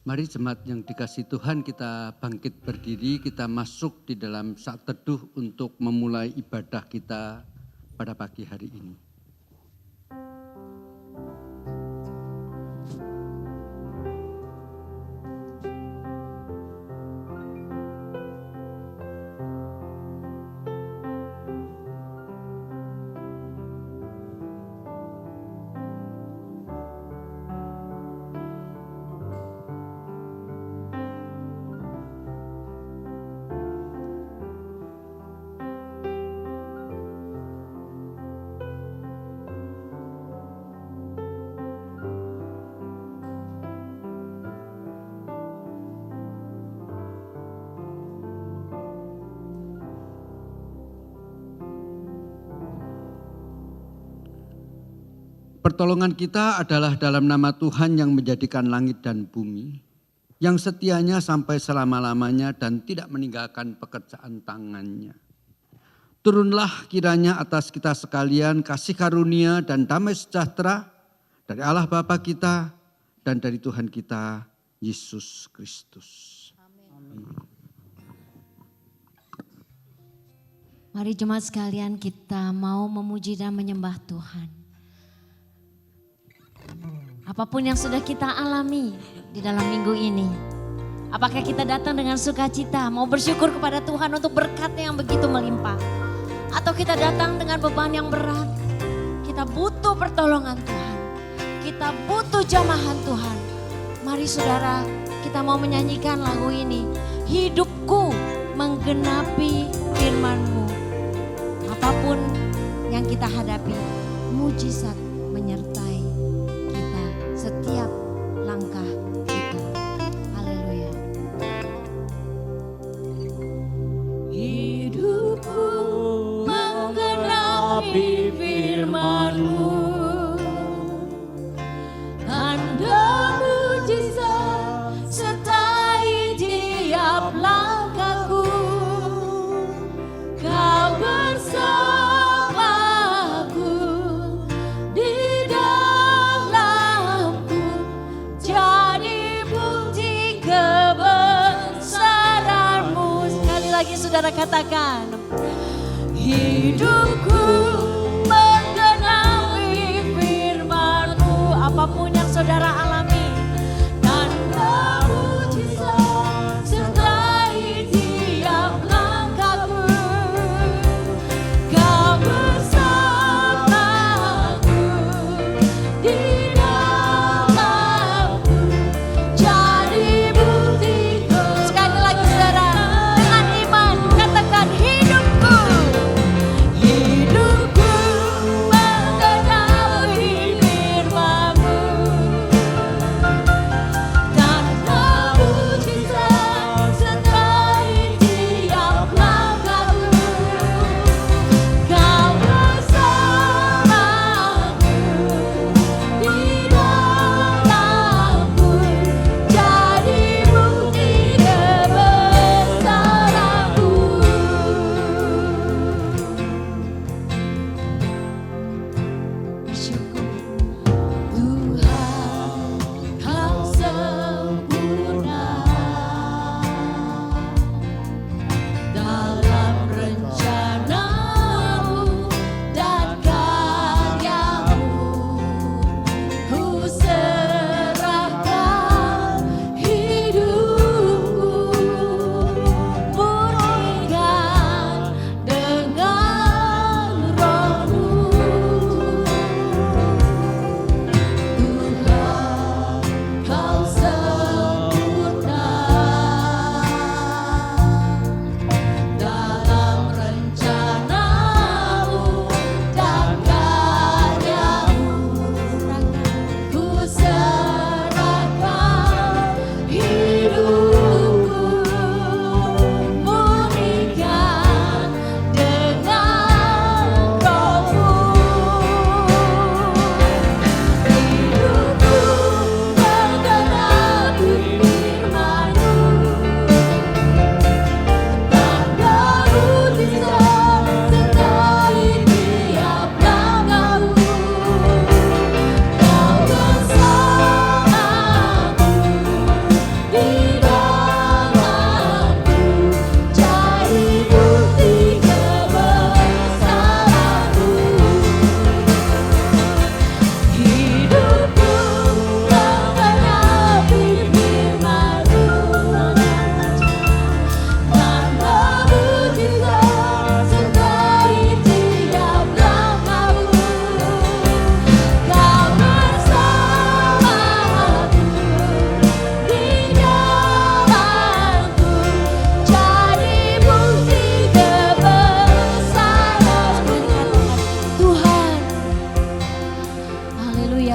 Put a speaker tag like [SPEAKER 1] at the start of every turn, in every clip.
[SPEAKER 1] Mari jemaat yang dikasihi Tuhan, kita bangkit berdiri, kita masuk di dalam saat teduh untuk memulai ibadah kita pada pagi hari ini. Pertolongan kita adalah dalam nama Tuhan yang menjadikan langit dan bumi, yang setianya sampai selama-lamanya dan tidak meninggalkan pekerjaan tangannya. Turunlah kiranya atas kita sekalian kasih karunia dan damai sejahtera dari Allah Bapa kita dan dari Tuhan kita, Yesus Kristus. Amin.
[SPEAKER 2] Mari jemaat sekalian, kita mau memuji dan menyembah Tuhan. Apapun yang sudah kita alami di dalam minggu ini, apakah kita datang dengan sukacita, mau bersyukur kepada Tuhan untuk berkat-Nya yang begitu melimpah, atau kita datang dengan beban yang berat? Kita butuh pertolongan Tuhan, kita butuh jamahan Tuhan. Mari saudara, kita mau menyanyikan lagu ini. Hidupku menggenapi firman-Mu. Apapun yang kita hadapi, mujizat menyertai setiap langkah kita. Haleluya.
[SPEAKER 3] Hidupku menggenapi firman-Mu, tanda mujizat sertai tiap langkahku. Kau bersamaku di saudara katakan, hidupku menggenapi firman-Mu. Apapun yang saudara alami, tanda mujizat sertai tiap langkahku. Kau bersamaku di dalamku, jadi buktiku. Sekali lagi saudara, katakan hidupku menggenapi firman-Mu, tanda mujizat sertai tiap langkahku. Kau bersamaku di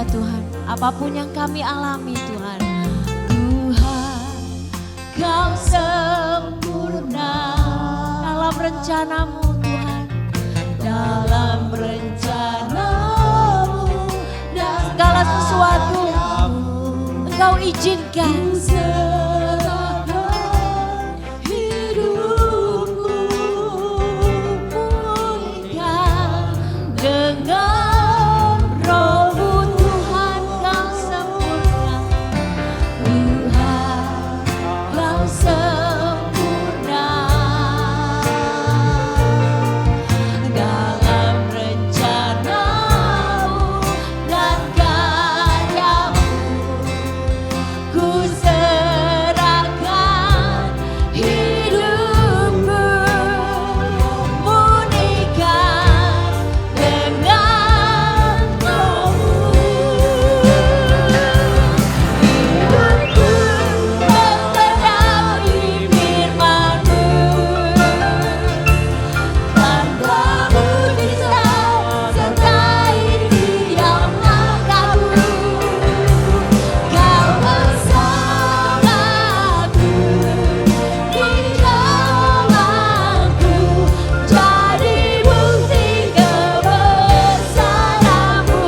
[SPEAKER 2] ya Tuhan. Apapun yang kami alami Tuhan. Tuhan,
[SPEAKER 3] Kau sempurna
[SPEAKER 2] dalam rencanamu Tuhan.
[SPEAKER 3] dalam rencanamu dan
[SPEAKER 2] Segala sesuatu Engkau izinkan.
[SPEAKER 3] serahkan hidupku pulihkan dengan
[SPEAKER 2] Rohmu Tuhan Kau sempurna.
[SPEAKER 3] Tuhan, Kau sempurna dalam rencanamu dan karyamu. Ku serahkan hidupku, murnikan dengan Rohmu. Hidupku mengenali firman-Mu, tanpamu bisa sertai tiap langkahku. Kau bersamaku di jalanku, jadi bukti kebesaran-Mu.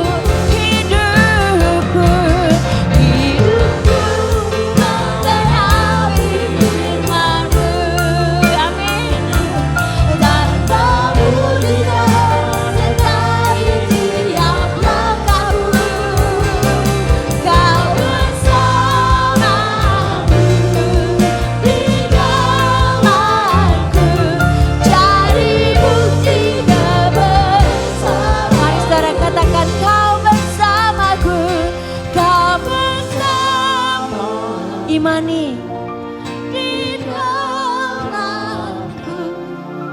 [SPEAKER 3] Hidupku mengenali firman-Mu. Amin. Tanpamu bisa sertai tiap langkahku. Kau bersamaku di jalanku, jadi bukti kebesaran.
[SPEAKER 2] Mari saudara katakan Kau bersamaku.
[SPEAKER 3] Kau bersamaku
[SPEAKER 2] Imani.
[SPEAKER 3] di dalamku,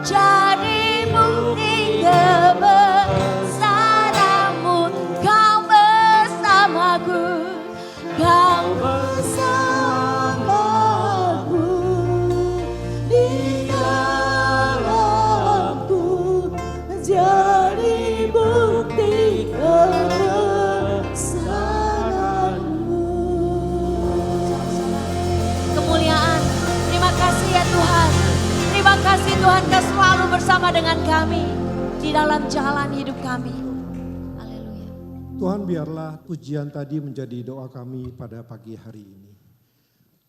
[SPEAKER 3] jadi bukti kebesaran-Mu. Kau bersamaku, Kau bersamaku di dalamku, jadi bukti kebesaran-Mu.
[SPEAKER 2] Kemuliaan. Terima kasih ya Tuhan. Terima kasih Tuhan Kau selalu bersama dengan kami di dalam jalan hidup kami. Haleluya.
[SPEAKER 4] Tuhan, biarlah pujian tadi menjadi doa kami pada pagi hari ini.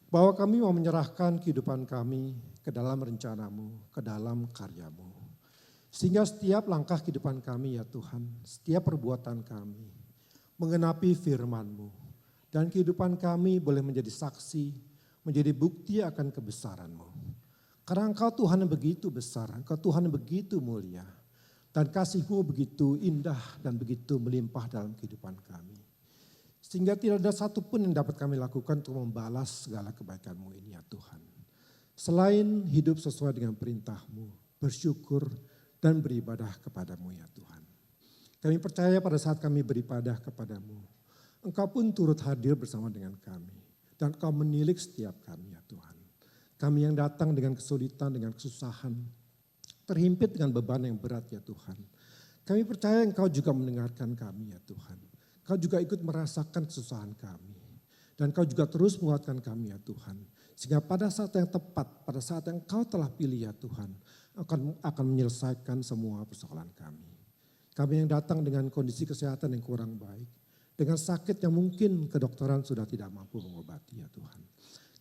[SPEAKER 4] Bahwa kami mau menyerahkan kehidupan kami ke dalam rencana-Mu, ke dalam karya-Mu. Sehingga setiap langkah kehidupan kami ya Tuhan, setiap perbuatan kami mengenapi firman-Mu. Dan kehidupan kami boleh menjadi saksi, menjadi bukti akan kebesaran-Mu. Karena Engkau Tuhan yang begitu besar, Engkau Tuhan yang begitu mulia. Dan kasih-Mu begitu indah dan begitu melimpah dalam kehidupan kami. Sehingga tidak ada satupun yang dapat kami lakukan untuk membalas segala kebaikan-Mu ini ya Tuhan. Selain hidup sesuai dengan perintah-Mu, bersyukur dan beribadah kepada-Mu ya Tuhan. Kami percaya pada saat kami beribadah kepada-Mu, Engkau pun turut hadir bersama dengan kami. Dan Engkau menilik setiap kami ya Tuhan. Kami yang datang dengan kesulitan, dengan kesusahan, terhimpit dengan beban yang berat ya Tuhan. Kami percaya Engkau juga mendengarkan kami ya Tuhan. Kau juga ikut merasakan kesusahan kami. Dan Kau juga terus menguatkan kami ya Tuhan. Sehingga pada saat yang tepat, pada saat yang Kau telah pilih ya Tuhan, akan menyelesaikan semua persoalan kami. Kami yang datang dengan kondisi kesehatan yang kurang baik, dengan sakit yang mungkin kedokteran sudah tidak mampu mengobati ya Tuhan.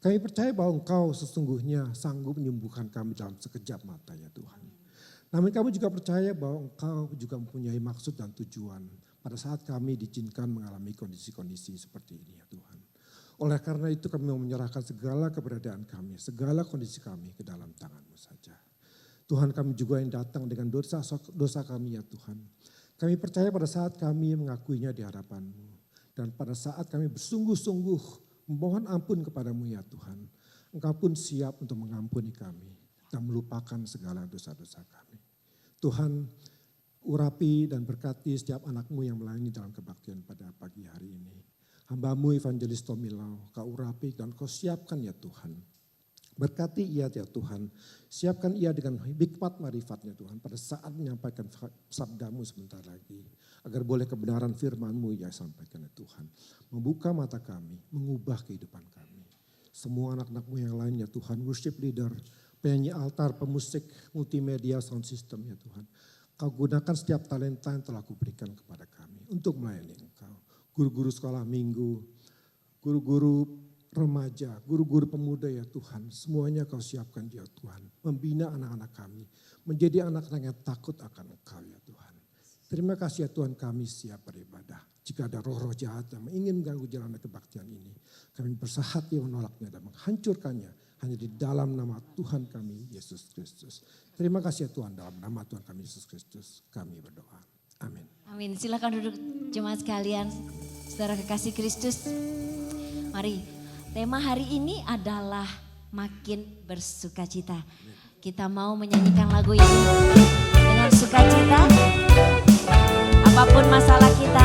[SPEAKER 4] Kami percaya bahwa Engkau sesungguhnya sanggup menyembuhkan kami dalam sekejap mata ya Tuhan. Namun kami juga percaya bahwa Engkau juga mempunyai maksud dan tujuan pada saat kami diizinkan mengalami kondisi-kondisi seperti ini ya Tuhan. Oleh karena itu kami mau menyerahkan segala keberadaan kami, segala kondisi kami ke dalam tangan-Mu saja. Tuhan, kami juga yang datang dengan dosa kami ya Tuhan. Kami percaya pada saat kami mengakuinya di hadapan-Mu. Dan pada saat kami bersungguh-sungguh memohon ampun kepada-Mu ya Tuhan. Engkau pun siap untuk mengampuni kami dan melupakan segala dosa-dosa kami. Tuhan, urapi dan berkati setiap anak-Mu yang melayani dalam kebaktian pada pagi hari ini. Hamba-Mu Evangelis Tomilau, Kau urapi dan Kau siapkan ya Tuhan. Berkati ia ya Tuhan, siapkan ia dengan hikmat marifatnya Tuhan pada saat menyampaikan sabdamu sebentar lagi. Agar boleh kebenaran firman-Mu ya sampaikan ya Tuhan. Membuka mata kami, mengubah kehidupan kami. Semua anak-anak-Mu yang lain ya Tuhan, worship leader, penyanyi altar, pemusik, multimedia, sound system ya Tuhan. Kau gunakan setiap talenta yang telah Kau berikan kepada kami untuk melayani Engkau. Guru-guru sekolah minggu, guru-guru remaja, guru-guru pemuda ya Tuhan. Semuanya Kau siapkan ya Tuhan. Membina anak-anak kami. Menjadi anak-anak yang takut akan Engkau ya Tuhan. Terima kasih ya Tuhan, kami siap beribadah. Jika ada roh-roh jahat yang ingin mengganggu jalan kebaktian ini, kami bersahati menolaknya dan menghancurkannya hanya di dalam nama Tuhan kami, Yesus Kristus. Terima kasih ya Tuhan, dalam nama Tuhan kami, Yesus Kristus, kami berdoa. Amin.
[SPEAKER 2] Amin. Silakan duduk jemaat sekalian, saudara kekasih Kristus. Mari, tema hari ini adalah makin bersukacita. Kita mau menyanyikan lagu ini dengan sukacita. Apapun masalah kita,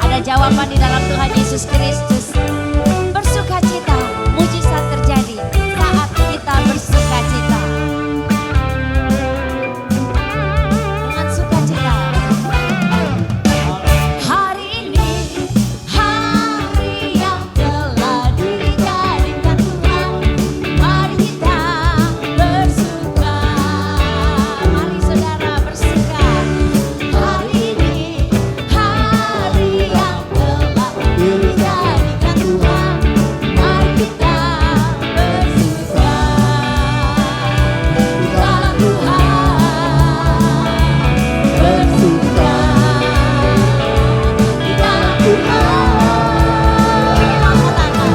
[SPEAKER 2] ada jawaban di dalam Tuhan Yesus Kristus. Bersukacita, mujizat terjadi saat kita bersukacita. Dengan sukacita. Hari ini, hari yang telah dijadikan Tuhan. Mari kita bersuka. Mari saudara bersuka. Hari ini, hari yang telah dijadikan Tuhan. Mari kita bersuka. Di dalam Tuhan, bersuka. Di dalam Tuhan, katakan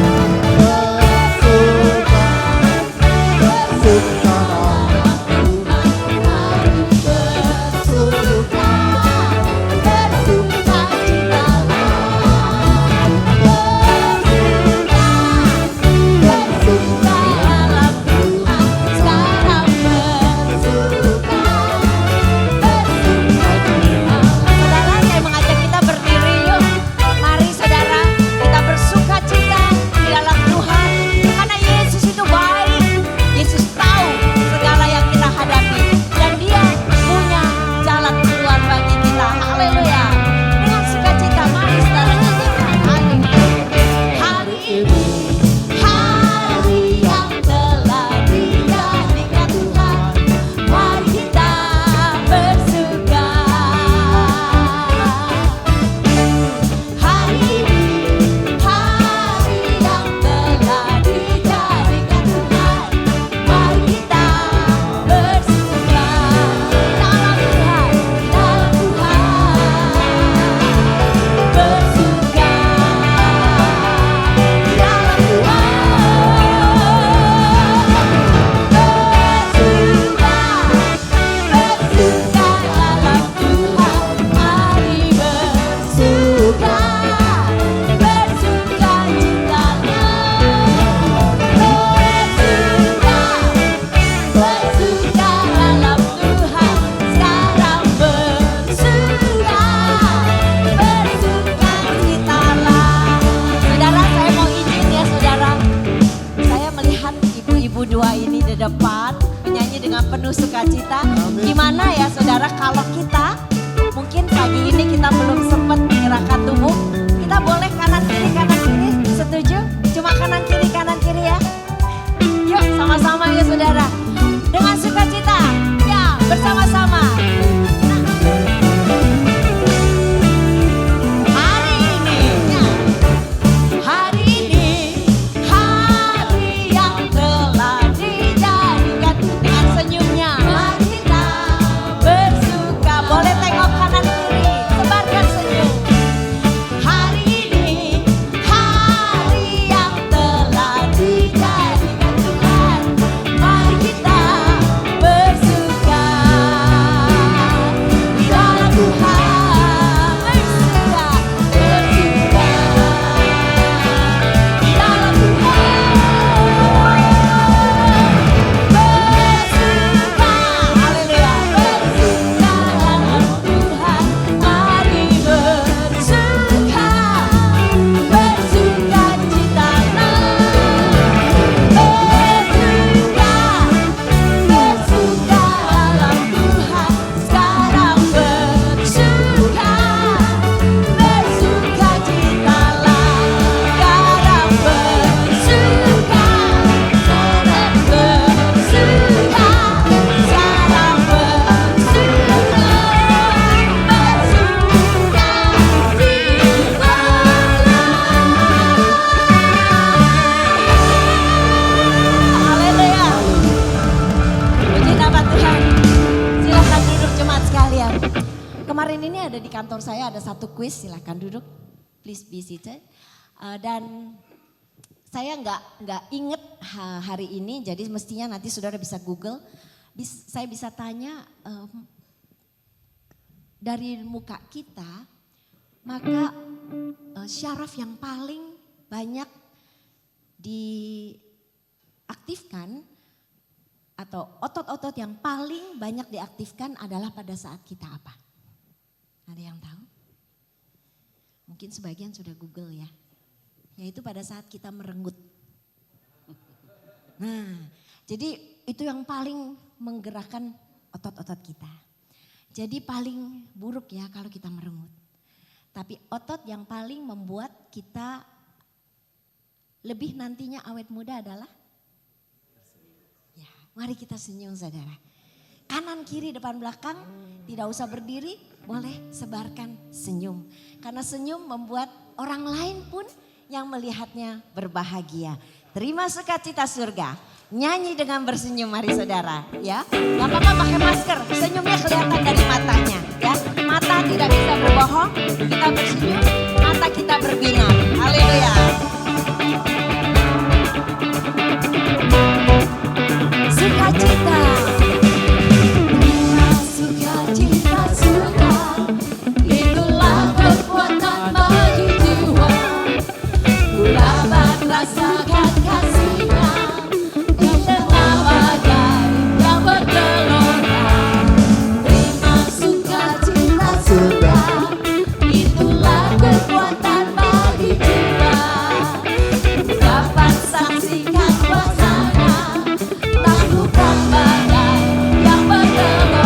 [SPEAKER 2] Saudara, saya mengajak kita berdiri yuk. Mari saudara, kita bersukacita di dalam Tuhan. Karena Yesus itu baik. Yesus tahu segala yang kita hadapi. Dan Dia punya jalan keluar bagi kita. Haleluya. Dengan sukacita, mari saudara nyanyikan. Hari ini, hari yang telah dijadikan Tuhan. Mari kita bersuka. Hari ini, hari yang telah dijadikan Tuhan. Mari kita bersuka. Dalam Tuhan, dalam Tuhan. Bersuka. Dalam Tuhan. Mari bersuka. Bersuka dalam Tuhan. Sekarang bersuka. Bersuka citalah. Saudara, saya mau izin ya saudara. Saya melihat ibu-ibu dua ini di depan menyanyi dengan penuh sukacita. Gimana ya saudara kalau kita mungkin pagi ini kita belum sempat menggerakkan tubuh. Kita boleh kanan kiri setuju? Cuma kanan kiri ya. Yuk sama-sama ya saudara. Dengan sukacita ya bersama-sama. Hari ini, hari yang telah dijadikan dengan senyumnya. Mari kita
[SPEAKER 3] ada satu kuis, silakan duduk. Please be seated. Dan saya nggak inget hari ini, jadi mestinya nanti saudara bisa Google. Saya bisa tanya dari muka kita, maka syaraf yang paling banyak diaktifkan atau otot-otot yang paling banyak diaktifkan adalah pada saat kita apa? Ada yang tahu? Mungkin sebagian sudah Google ya. Yaitu pada saat kita merenggut. Nah, jadi itu yang paling menggerakkan otot-otot kita. Jadi paling buruk ya kalau kita merenggut. Tapi otot yang paling membuat kita lebih nantinya awet muda adalah? Ya, mari kita senyum saudara. Kanan, kiri, depan, belakang, tidak usah berdiri, boleh sebarkan senyum. Karena senyum membuat orang lain pun yang melihatnya berbahagia. Terima sukacita surga. Nyanyi dengan bersenyum mari saudara. Ya, gak apa-apa pakai masker, senyumnya kelihatan dari matanya. Ya, mata tidak bisa berbohong, kita bersenyum, mata kita berbinar. Haleluya. Sukacita. Sukacita surga, itulah kekuatan bagi jiwa. Ku dapat rasakan kasih-Nya di tengah badai yang bergelora. Terima sukacita surga, itulah kekuatan bagi jiwa. Ku dapat saksikan kuasa-Nya, taklukkan badai yang bergelora.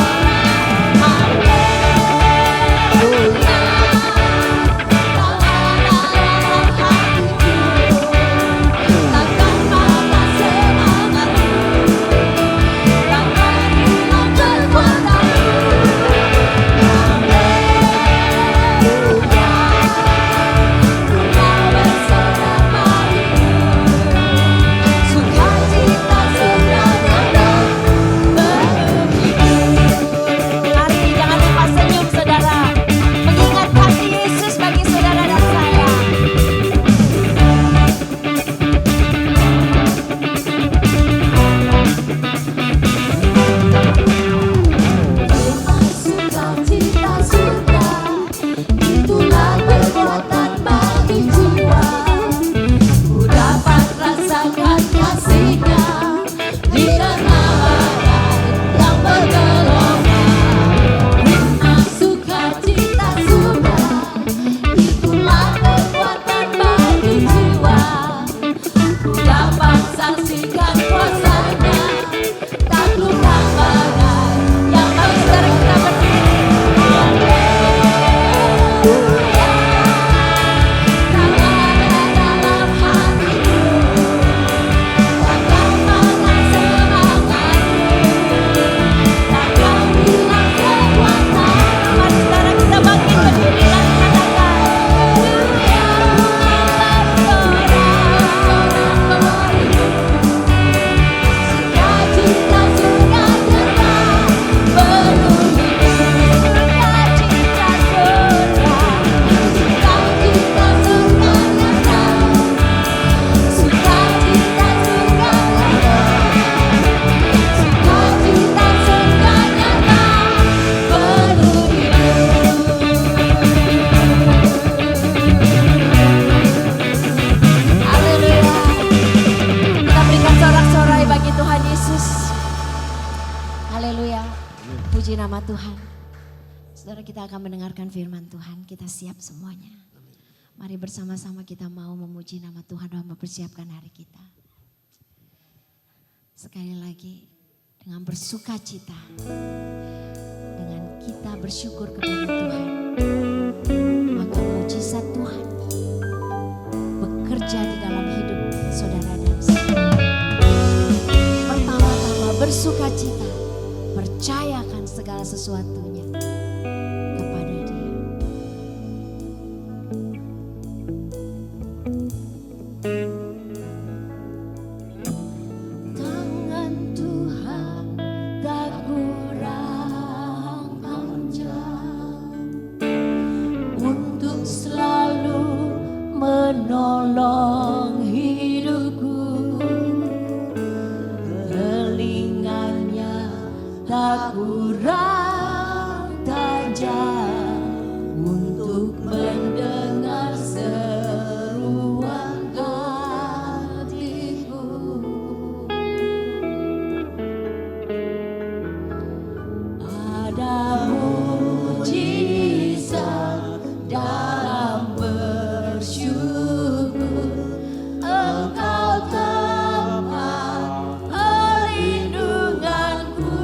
[SPEAKER 3] Puji nama Tuhan. Saudara, kita akan mendengarkan firman Tuhan. Kita siap semuanya. Mari bersama-sama kita mau memuji nama Tuhan dan mempersiapkan hari kita. Sekali lagi dengan bersuka cita. Dengan kita bersyukur kepada Tuhan. Maka mujizat Tuhan bekerja di dalam hidup saudara dan saya. Pertama-tama bersuka cita. Percayakan segala sesuatunya kepada Dia. Tangan Tuhan tak kurang panjang menolong hidupku. Telinganya tak kurang tajam untuk mendengar seruan hatiku. Ada mujizat dalam bersyukur. Engkau tempat perlindunganku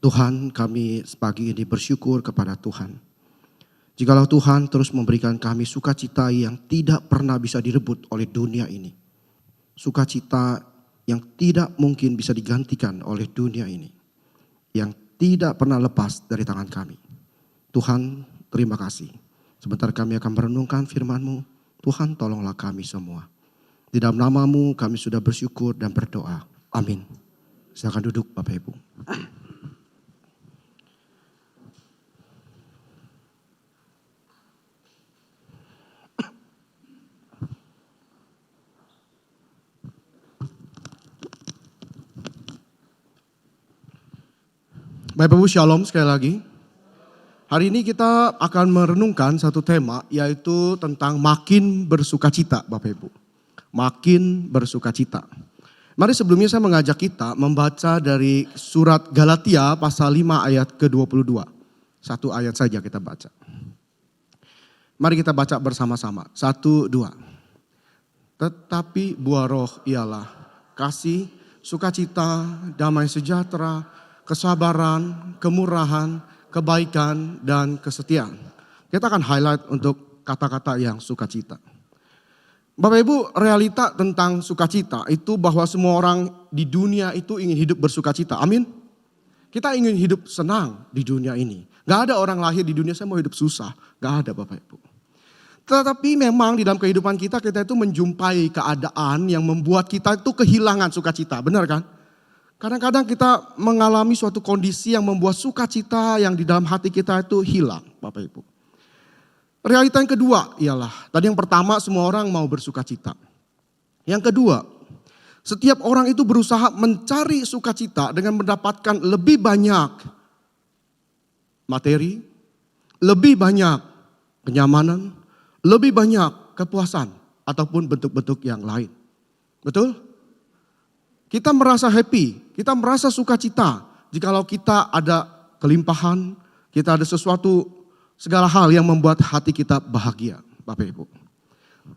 [SPEAKER 5] Tuhan, kami pagi ini bersyukur kepada Tuhan. Jikalau Tuhan terus memberikan kami sukacita yang tidak pernah bisa direbut oleh dunia ini. Sukacita yang tidak mungkin bisa digantikan oleh dunia ini. Yang tidak pernah lepas dari tangan kami. Tuhan, terima kasih. Sebentar kami akan merenungkan firman-Mu. Tuhan, tolonglah kami semua. Di dalam nama-Mu kami sudah bersyukur dan berdoa. Amin. Silakan duduk Bapak Ibu. Bapak Ibu Shalom sekali lagi. Hari ini kita akan merenungkan satu tema yaitu tentang makin bersukacita Bapak Ibu. Makin bersukacita. Mari sebelumnya saya mengajak kita membaca dari surat Galatia pasal 5 ayat ke-22. Satu ayat saja kita baca. Mari kita baca bersama-sama. 1, 2. Tetapi buah roh ialah kasih, sukacita, damai sejahtera, kesabaran, kemurahan, kebaikan, dan kesetiaan. Kita akan highlight untuk kata-kata yang sukacita. Bapak Ibu, realita tentang sukacita itu bahwa semua orang di dunia itu ingin hidup bersukacita. Amin. Kita ingin hidup senang di dunia ini. Gak ada orang lahir di dunia saya mau hidup susah. Gak ada Bapak Ibu. Tetapi memang di dalam kehidupan kita itu menjumpai keadaan yang membuat kita itu kehilangan sukacita. Benar kan? Kadang-kadang kita mengalami suatu kondisi yang membuat sukacita yang di dalam hati kita itu hilang, Bapak Ibu. Realita yang kedua ialah, tadi yang pertama semua orang mau bersukacita. Yang kedua, setiap orang itu berusaha mencari sukacita dengan mendapatkan lebih banyak materi, lebih banyak kenyamanan, lebih banyak kepuasan ataupun bentuk-bentuk yang lain. Betul? Kita merasa happy, kita merasa sukacita jikalau kita ada kelimpahan, kita ada sesuatu, segala hal yang membuat hati kita bahagia, Bapak Ibu.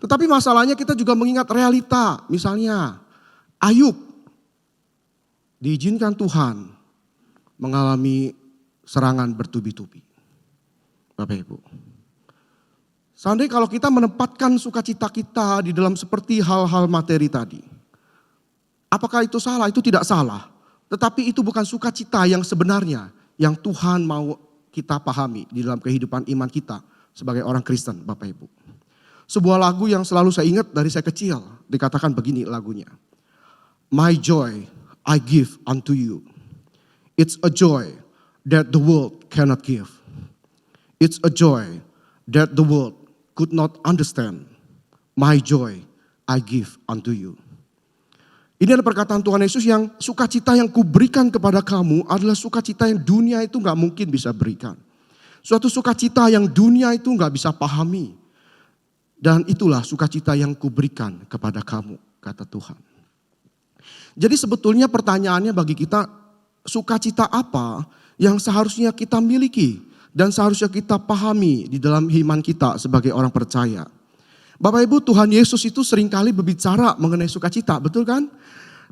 [SPEAKER 5] Tetapi masalahnya kita juga mengingat realita, misalnya Ayub diizinkan Tuhan mengalami serangan bertubi-tubi, Bapak Ibu. Seandainya kalau kita menempatkan sukacita kita di dalam seperti hal-hal materi tadi, apakah itu salah? Itu tidak salah. Tetapi itu bukan sukacita yang sebenarnya yang Tuhan mau kita pahami di dalam kehidupan iman kita sebagai orang Kristen, Bapak Ibu. Sebuah lagu yang selalu saya ingat dari saya kecil, dikatakan begini lagunya. My joy I give unto you. It's a joy that the world cannot give. It's a joy that the world could not understand. My joy I give unto you. Ini adalah perkataan Tuhan Yesus yang sukacita yang kuberikan kepada kamu adalah sukacita yang dunia itu gak mungkin bisa berikan. Suatu sukacita yang dunia itu gak bisa pahami. Dan itulah sukacita yang kuberikan kepada kamu, kata Tuhan. Jadi sebetulnya pertanyaannya bagi kita, sukacita apa yang seharusnya kita miliki dan seharusnya kita pahami di dalam iman kita sebagai orang percaya. Bapak Ibu, Tuhan Yesus itu seringkali berbicara mengenai sukacita, betul kan?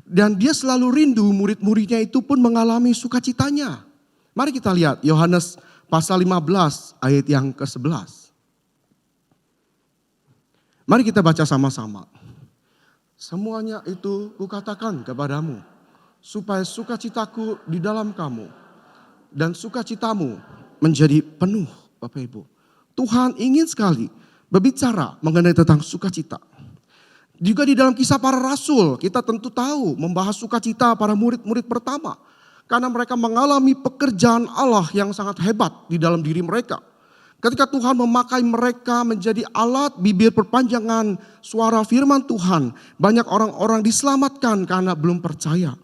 [SPEAKER 5] Dan dia selalu rindu murid-muridnya itu pun mengalami sukacitanya. Mari kita lihat Yohanes pasal 15 ayat yang ke-11. Mari kita baca sama-sama. Semuanya itu kukatakan kepadamu, supaya sukacitaku di dalam kamu dan sukacitamu menjadi penuh, Bapak Ibu. Tuhan ingin sekali berbicara mengenai tentang sukacita. Juga di dalam kisah para rasul kita tentu tahu membahas sukacita para murid-murid pertama. Karena mereka mengalami pekerjaan Allah yang sangat hebat di dalam diri mereka. Ketika Tuhan memakai mereka menjadi alat bibir perpanjangan suara firman Tuhan. Banyak orang-orang diselamatkan karena belum percaya.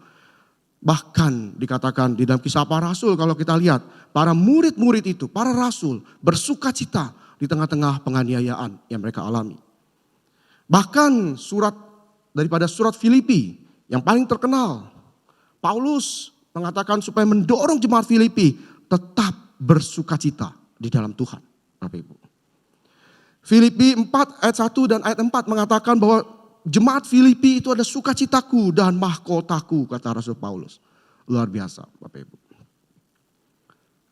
[SPEAKER 5] Bahkan dikatakan di dalam kisah para rasul kalau kita lihat. Para murid-murid itu, para rasul bersukacita di tengah-tengah penganiayaan yang mereka alami. Bahkan daripada surat Filipi yang paling terkenal. Paulus mengatakan supaya mendorong jemaat Filipi tetap bersukacita di dalam Tuhan. Bapak Ibu. Filipi 4 ayat 1 dan ayat 4 mengatakan bahwa jemaat Filipi itu ada sukacitaku dan mahkotaku, kata Rasul Paulus. Luar biasa Bapak Ibu.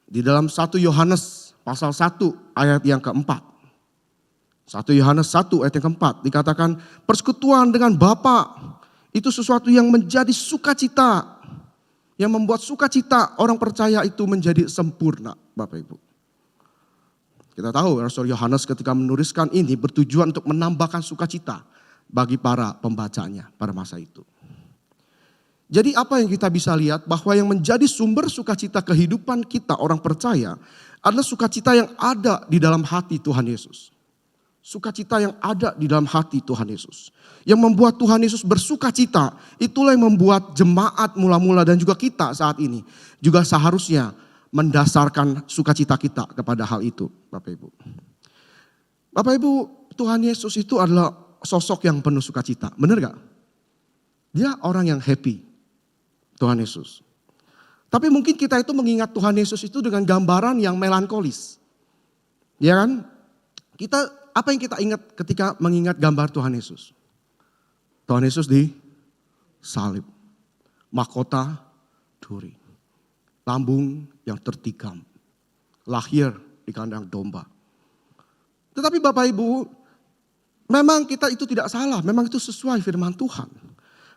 [SPEAKER 5] Di dalam 1 Yohanes pasal 1 ayat yang keempat. 1 Yohanes 1 ayat yang keempat dikatakan persekutuan dengan Bapa itu sesuatu yang menjadi sukacita. Yang membuat sukacita orang percaya itu menjadi sempurna, Bapak Ibu. Kita tahu Rasul Yohanes ketika menuliskan ini bertujuan untuk menambahkan sukacita bagi para pembacanya pada masa itu. Jadi apa yang kita bisa lihat bahwa yang menjadi sumber sukacita kehidupan kita orang percaya adalah sukacita yang ada di dalam hati Tuhan Yesus. Sukacita yang ada di dalam hati Tuhan Yesus. Yang membuat Tuhan Yesus bersukacita, itulah yang membuat jemaat mula-mula dan juga kita saat ini juga seharusnya mendasarkan sukacita kita kepada hal itu, Bapak Ibu. Bapak Ibu, Tuhan Yesus itu adalah sosok yang penuh sukacita, benar gak? Dia orang yang happy, Tuhan Yesus. Tapi mungkin kita itu mengingat Tuhan Yesus itu dengan gambaran yang melankolis. Ya kan? Apa yang kita ingat ketika mengingat gambar Tuhan Yesus? Tuhan Yesus di salib, mahkota duri, lambung yang tertikam, lahir di kandang domba. Tetapi Bapak Ibu, memang kita itu tidak salah, memang itu sesuai firman Tuhan.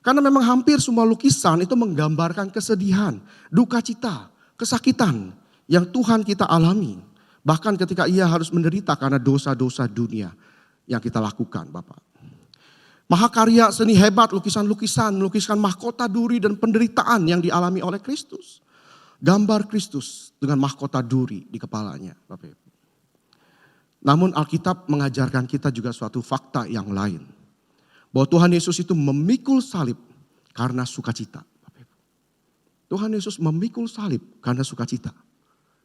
[SPEAKER 5] Karena memang hampir semua lukisan itu menggambarkan kesedihan, duka cita, kesakitan yang Tuhan kita alami. Bahkan ketika ia harus menderita karena dosa-dosa dunia yang kita lakukan, Bapak. Mahakarya seni hebat, lukisan-lukisan, melukiskan mahkota duri dan penderitaan yang dialami oleh Kristus. Gambar Kristus dengan mahkota duri di kepalanya, Bapak Ibu. Namun Alkitab mengajarkan kita juga suatu fakta yang lain. Bahwa Tuhan Yesus itu memikul salib karena sukacita, Bapak Ibu. Tuhan Yesus memikul salib karena sukacita.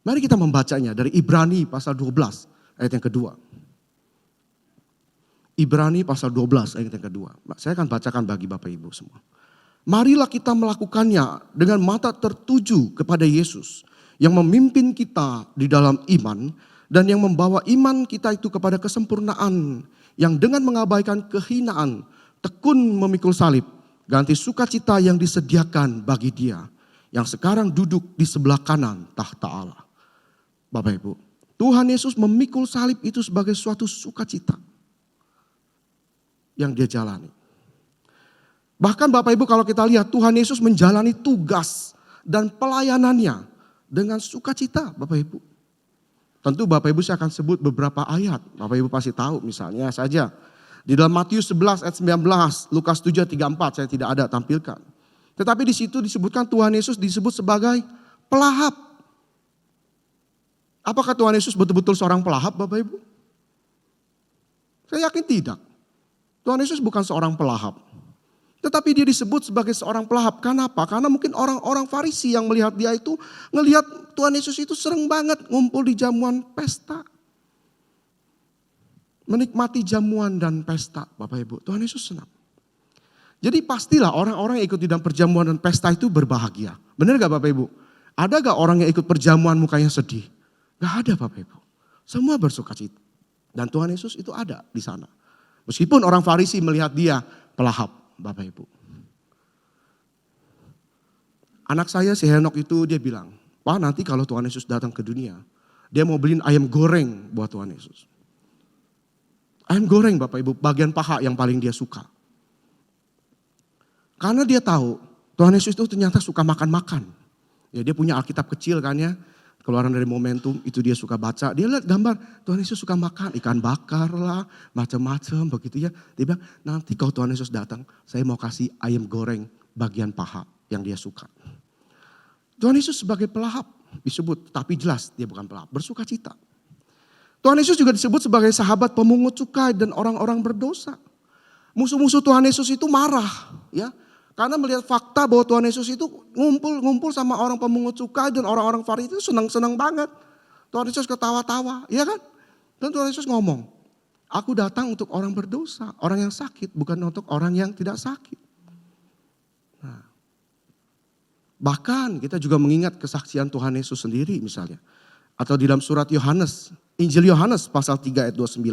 [SPEAKER 5] Mari kita membacanya dari Ibrani pasal 12 ayat yang kedua. Ibrani pasal 12 ayat yang kedua. Saya akan bacakan bagi Bapak Ibu semua. Marilah kita melakukannya dengan mata tertuju kepada Yesus yang memimpin kita di dalam iman dan yang membawa iman kita itu kepada kesempurnaan, yang dengan mengabaikan kehinaan tekun memikul salib, ganti sukacita yang disediakan bagi Dia yang sekarang duduk di sebelah kanan tahta Allah. Bapak Ibu, Tuhan Yesus memikul salib itu sebagai suatu sukacita yang Dia jalani. Bahkan Bapak Ibu kalau kita lihat Tuhan Yesus menjalani tugas dan pelayanannya dengan sukacita, Bapak Ibu. Tentu Bapak Ibu saya akan sebut beberapa ayat. Bapak Ibu pasti tahu, misalnya saja di dalam Matius 11 ayat 19, Lukas 7 ayat 34 saya tidak ada tampilkan. Tetapi di situ disebutkan Tuhan Yesus disebut sebagai pelahap. Apakah Tuhan Yesus betul-betul seorang pelahap, Bapak Ibu? Saya yakin tidak. Tuhan Yesus bukan seorang pelahap. Tetapi dia disebut sebagai seorang pelahap. Kenapa? Karena mungkin orang-orang Farisi yang melihat dia itu, ngelihat Tuhan Yesus itu sering banget ngumpul di jamuan pesta. Menikmati jamuan dan pesta, Bapak Ibu. Tuhan Yesus senang. Jadi pastilah orang-orang yang ikut di dalam perjamuan dan pesta itu berbahagia. Benar gak Bapak Ibu? Ada gak orang yang ikut perjamuan mukanya sedih? Gak ada Bapak Ibu. Semua bersukacita. Dan Tuhan Yesus itu ada di sana. Meskipun orang Farisi melihat dia pelahap, Bapak Ibu. Anak saya si Henok itu dia bilang, Pak nanti kalau Tuhan Yesus datang ke dunia, dia mau beliin ayam goreng buat Tuhan Yesus. Ayam goreng Bapak Ibu, bagian paha yang paling dia suka. Karena dia tahu Tuhan Yesus itu ternyata suka makan-makan. Ya dia punya Alkitab kecil kan ya. Keluaran dari Momentum itu dia suka baca. Dia lihat gambar Tuhan Yesus suka makan ikan bakar lah, macam-macam begitu ya. Dia bilang nanti kalau Tuhan Yesus datang, saya mau kasih ayam goreng bagian paha yang dia suka. Tuhan Yesus sebagai pelahap disebut, tapi jelas dia bukan pelahap, bersukacita. Tuhan Yesus juga disebut sebagai sahabat pemungut cukai dan orang-orang berdosa. Musuh-musuh Tuhan Yesus itu marah ya. Karena melihat fakta bahwa Tuhan Yesus itu ngumpul sama orang pemungut cukai dan orang-orang Farisi itu senang-senang banget. Tuhan Yesus ketawa-tawa, ya kan? Dan Tuhan Yesus ngomong, aku datang untuk orang berdosa, orang yang sakit, bukan untuk orang yang tidak sakit. Nah, bahkan kita juga mengingat kesaksian Tuhan Yesus sendiri misalnya. Atau di dalam surat Yohanes, Injil Yohanes pasal 3 ayat 29.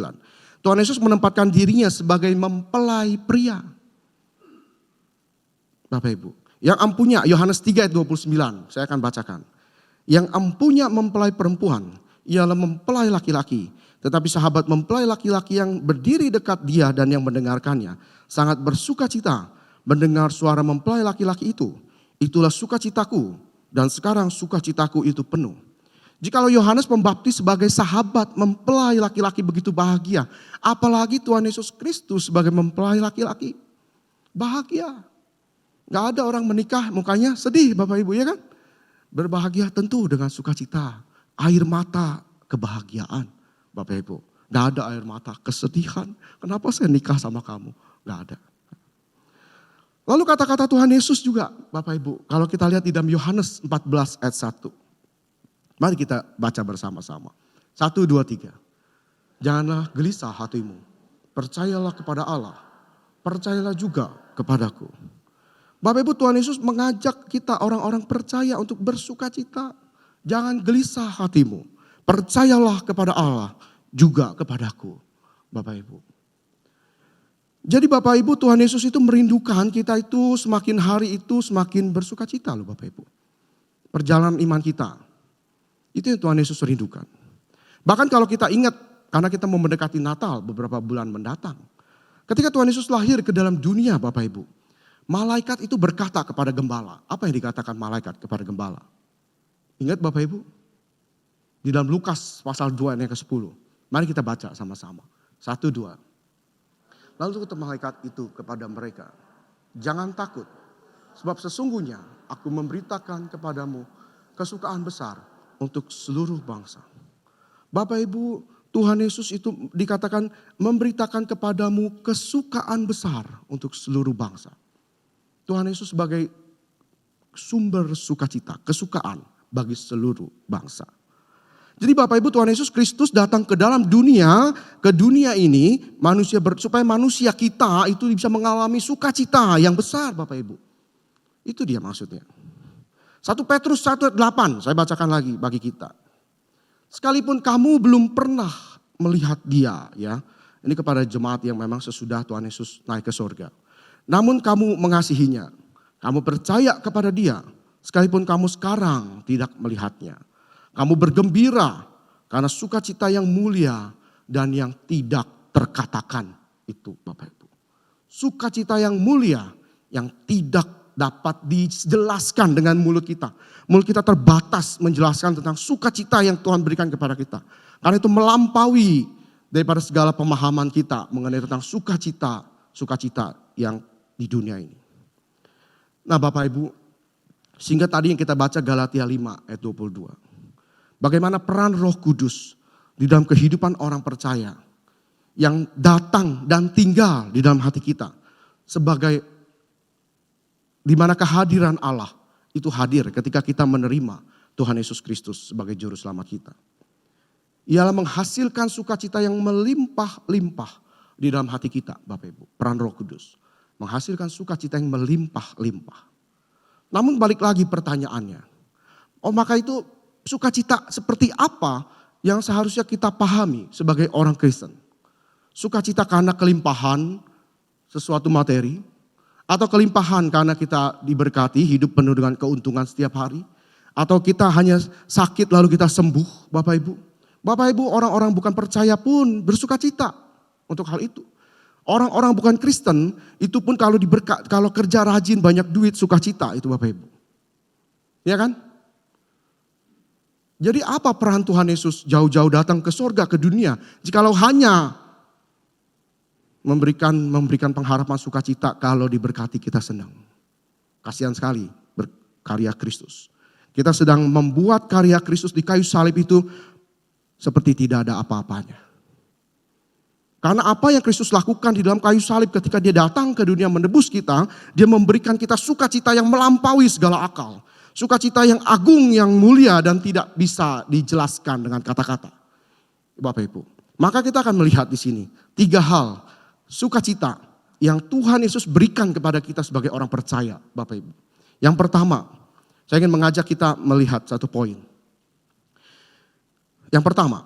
[SPEAKER 5] Tuhan Yesus menempatkan dirinya sebagai mempelai pria. Bapak Ibu, yang ampunya Yohanes 3 ayat 29, saya akan bacakan. Yang empunya mempelai perempuan ialah mempelai laki-laki. Tetapi sahabat mempelai laki-laki yang berdiri dekat dia dan yang mendengarkannya sangat bersukacita mendengar suara mempelai laki-laki itu. Itulah sukacitaku dan sekarang sukacitaku itu penuh. Jikalau Yohanes Pembaptis sebagai sahabat mempelai laki-laki begitu bahagia, apalagi Tuhan Yesus Kristus sebagai mempelai laki-laki. Bahagia. Gak ada orang menikah mukanya sedih Bapak Ibu ya kan? Berbahagia tentu dengan sukacita. Air mata kebahagiaan Bapak Ibu. Gak ada air mata kesedihan. Kenapa saya nikah sama kamu? Gak ada. Lalu kata-kata Tuhan Yesus juga Bapak Ibu. Kalau kita lihat di dalam Yohanes 14 ayat 1. Mari kita baca bersama-sama. 1, 2, 3. Janganlah gelisah hatimu. Percayalah kepada Allah. Percayalah juga kepadaku. Bapak Ibu, Tuhan Yesus mengajak kita orang-orang percaya untuk bersukacita. Jangan gelisah hatimu. Percayalah kepada Allah juga kepadaku. Bapak Ibu. Jadi Bapak Ibu, Tuhan Yesus itu merindukan kita itu semakin hari itu semakin bersukacita loh Bapak Ibu. Perjalanan iman kita. Itu yang Tuhan Yesus rindukan. Bahkan kalau kita ingat, karena kita mau mendekati Natal beberapa bulan mendatang. Ketika Tuhan Yesus lahir ke dalam dunia Bapak Ibu. Malaikat itu berkata kepada gembala. Apa yang dikatakan malaikat kepada gembala? Ingat Bapak Ibu? Di dalam Lukas pasal 2 ayat ke-10. Mari kita baca sama-sama. 1, 2. Lalu kata malaikat itu kepada mereka. Jangan takut. Sebab sesungguhnya aku memberitakan kepadamu kesukaan besar untuk seluruh bangsa. Bapak Ibu, Tuhan Yesus itu dikatakan memberitakan kepadamu kesukaan besar untuk seluruh bangsa. Tuhan Yesus sebagai sumber sukacita, kesukaan bagi seluruh bangsa. Jadi Bapak Ibu, Tuhan Yesus Kristus datang ke dalam dunia, ke dunia ini supaya manusia kita itu bisa mengalami sukacita yang besar Bapak Ibu. Itu dia maksudnya. 1 Petrus 1:8 saya bacakan lagi bagi kita. Sekalipun kamu belum pernah melihat dia ya. Ini kepada jemaat yang memang sesudah Tuhan Yesus naik ke surga. Namun kamu mengasihinya. Kamu percaya kepada dia. Sekalipun kamu sekarang tidak melihatnya. Kamu bergembira karena sukacita yang mulia dan yang tidak terkatakan itu Bapak Ibu. Sukacita yang mulia yang tidak dapat dijelaskan dengan mulut kita. Mulut kita terbatas menjelaskan tentang sukacita yang Tuhan berikan kepada kita. Karena itu melampaui daripada segala pemahaman kita mengenai tentang sukacita yang di dunia ini. Nah Bapak Ibu, sehingga tadi yang kita baca Galatia 5 ayat 22. Bagaimana peran Roh Kudus di dalam kehidupan orang percaya yang datang dan tinggal di dalam hati kita sebagai di mana kehadiran Allah itu hadir ketika kita menerima Tuhan Yesus Kristus sebagai juru selamat kita. Ialah menghasilkan sukacita yang melimpah-limpah di dalam hati kita, Bapak Ibu. Peran Roh Kudus menghasilkan sukacita yang melimpah-limpah. Namun balik lagi pertanyaannya. Maka itu sukacita seperti apa yang seharusnya kita pahami sebagai orang Kristen? Sukacita karena kelimpahan sesuatu materi, atau kelimpahan karena kita diberkati hidup penuh dengan keuntungan setiap hari, atau kita hanya sakit lalu kita sembuh, Bapak Ibu. Bapak Ibu, orang-orang bukan percaya pun bersukacita untuk hal itu. Orang-orang bukan Kristen itu pun kalau kerja rajin banyak duit sukacita itu Bapak Ibu. Ya kan? Jadi apa peran Tuhan Yesus jauh-jauh datang ke surga, ke dunia, jikalau hanya memberikan pengharapan sukacita kalau diberkati kita senang. Kasihan sekali berkarya Kristus. Kita sedang membuat karya Kristus di kayu salib itu seperti tidak ada apa-apanya. Karena apa yang Kristus lakukan di dalam kayu salib ketika dia datang ke dunia menebus kita, dia memberikan kita sukacita yang melampaui segala akal. Sukacita yang agung, yang mulia dan tidak bisa dijelaskan dengan kata-kata. Bapak Ibu, maka kita akan melihat di sini 3 hal sukacita yang Tuhan Yesus berikan kepada kita sebagai orang percaya, Bapak Ibu. Yang pertama, saya ingin mengajak kita melihat satu poin. Yang pertama,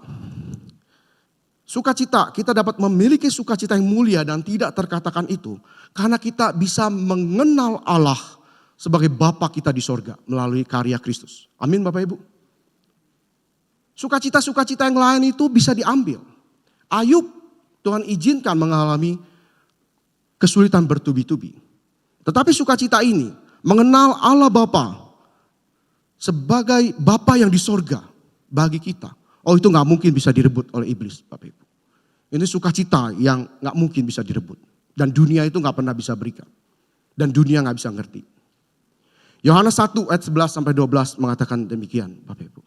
[SPEAKER 5] sukacita, kita dapat memiliki sukacita yang mulia dan tidak terkatakan itu karena kita bisa mengenal Allah sebagai Bapa kita di sorga melalui karya Kristus. Amin Bapak Ibu. Sukacita-sukacita yang lain itu bisa diambil. Ayub, Tuhan izinkan mengalami kesulitan bertubi-tubi. Tetapi sukacita ini mengenal Allah Bapa sebagai Bapa yang di sorga bagi kita. Oh, itu gak mungkin bisa direbut oleh iblis, Bapak Ibu. Ini sukacita yang gak mungkin bisa direbut. Dan dunia itu gak pernah bisa berikan. Dan dunia gak bisa ngerti. Yohanes 1 ayat 11 sampai 12 mengatakan demikian, Bapak Ibu.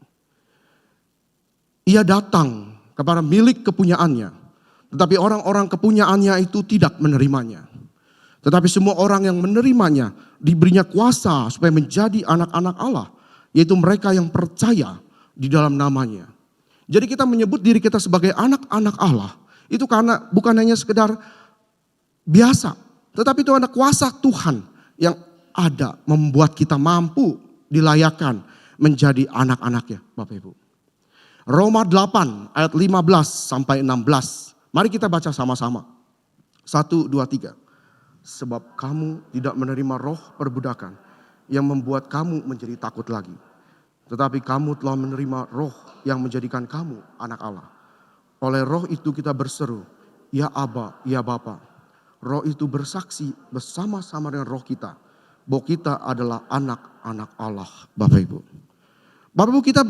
[SPEAKER 5] Ia datang kepada milik kepunyaannya, tetapi orang-orang kepunyaannya itu tidak menerimanya. Tetapi semua orang yang menerimanya diberinya kuasa supaya menjadi anak-anak Allah, yaitu mereka yang percaya di dalam namanya. Jadi kita menyebut diri kita sebagai anak-anak Allah, itu karena bukan hanya sekedar biasa, tetapi itu ada kuasa Tuhan yang ada membuat kita mampu dilayakkan menjadi anak-anaknya, Bapak Ibu. Roma 8 ayat 15 sampai 16. Mari kita baca sama-sama. 1, 2, 3. Sebab kamu tidak menerima roh perbudakan yang membuat kamu menjadi takut lagi. Tetapi kamu telah menerima roh yang menjadikan kamu anak Allah. Oleh roh itu kita berseru, ya Aba, ya Bapa. Roh itu bersaksi bersama-sama dengan roh kita bahwa kita adalah anak-anak Allah, Bapak Ibu. Bapak Ibu, kita